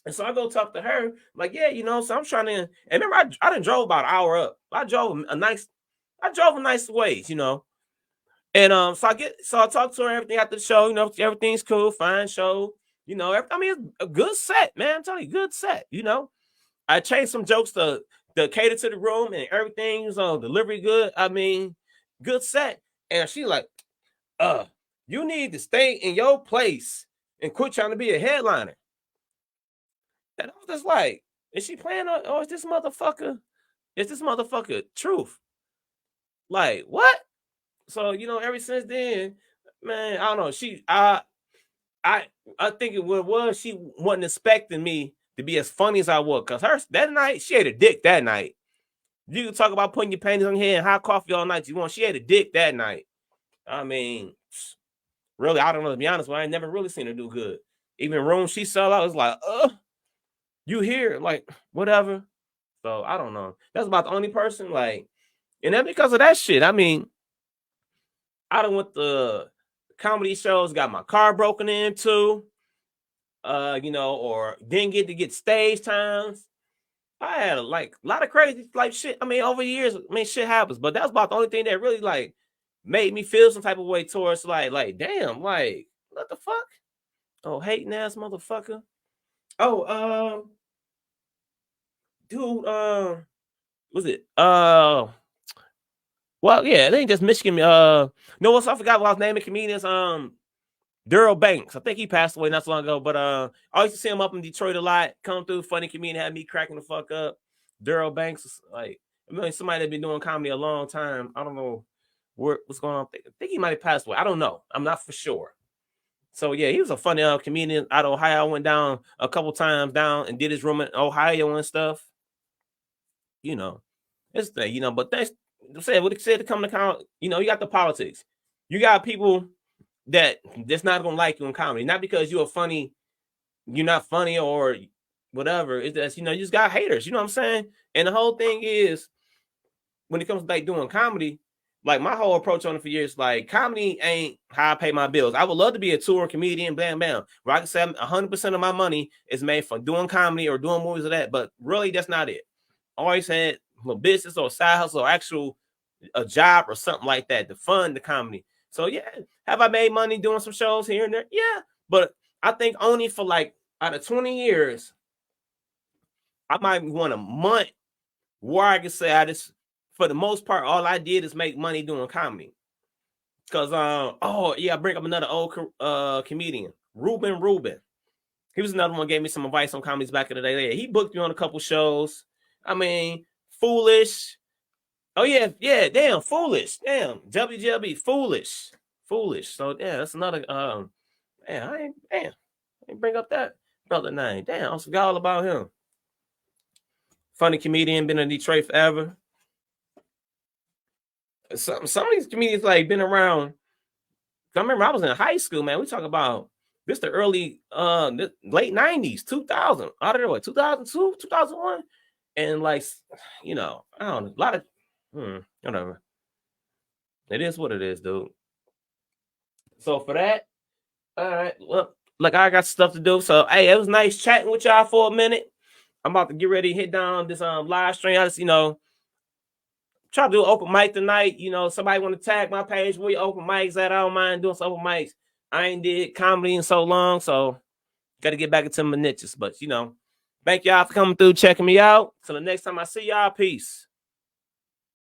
And so I go talk to her, like, yeah, so I'm trying to, and remember, I done drove about an hour up. I drove a nice ways, And so I talked to her, everything after the show, everything's cool, fine show, I mean, it's a good set, man. I'm telling you, good set, I changed some jokes to cater to the room and everything was on delivery good. I mean, good set. And she like, you need to stay in your place and quit trying to be a headliner. And I was just like, is she playing or is this motherfucker truth? Like, what? So, ever since then, man, I don't know. I think it was she wasn't expecting me to be as funny as I was. Because that night, she ate a dick that night. You can talk about putting your panties on your head and hot coffee all night you want. She ate a dick that night. I mean, really, I don't know, to be honest, but I ain't never really seen her do good. Even room she sell out, it's like, you here, like, whatever. So I don't know. That's about the only person, like, and then because of that shit, I mean, I done went to comedy shows, got my car broken into, or didn't get stage times. I had a lot of crazy like shit. I mean, over the years, I mean, shit happens, but that's about the only thing that really like made me feel some type of way towards like, damn, like, what the fuck? Oh, hating ass motherfucker. Oh, dude, was it? Well, yeah, it ain't just Michigan. No, I forgot what I was naming comedians. Daryl Banks. I think he passed away not so long ago, but I used to see him up in Detroit a lot. Come through, funny comedian, had me cracking the fuck up. Daryl Banks, like, I mean, somebody that's been doing comedy a long time. I don't know what's going on. I think he might have passed away. I don't know. I'm not for sure. So yeah, he was a funny comedian out of Ohio. I went down a couple times down and did his room in Ohio and stuff. It's the, but that's what it said to come to count. You got the politics. You got people that's not gonna like you in comedy, not because you're not funny or whatever. It's that you just got haters. You know what I'm saying? And the whole thing is, when it comes to like doing comedy, like my whole approach on it for years, like comedy ain't how I pay my bills. I would love to be a tour comedian, bam, bam. Where I can say 100% of my money is made from doing comedy or doing movies or that, but really that's not it. I always had a business or a side hustle or actual a job or something like that to fund the comedy. So yeah, have I made money doing some shows here and there? Yeah, but I think only for like out of 20 years, I might want a month where I can say for the most part, all I did is make money doing comedy. Cause I bring up another old comedian, Ruben Rubin. He was another one gave me some advice on comedies back in the day. He booked me on a couple shows. I mean, Foolish. Oh yeah, damn, Foolish. Damn, WGLB, Foolish. So yeah, that's another I ain't bring up that brother name. Damn, I forgot all about him. Funny comedian, been in Detroit forever. Some of these comedians like been around. I remember I was in high school, man. We talk about this the early late 90s, 2000. I don't know what, 2002, 2001. And like, I don't know, a lot of whatever. It is what it is, dude. So for that, all right, well, like I got stuff to do. So hey, it was nice chatting with y'all for a minute. I'm about to get ready to hit down this live stream. I just, try to do open mic tonight. Somebody want to tag my page where your open mics at. I don't mind doing some open mics. I ain't did comedy in so long, so got to get back into my niches. But thank y'all for coming through, checking me out. Till the next time I see y'all, peace.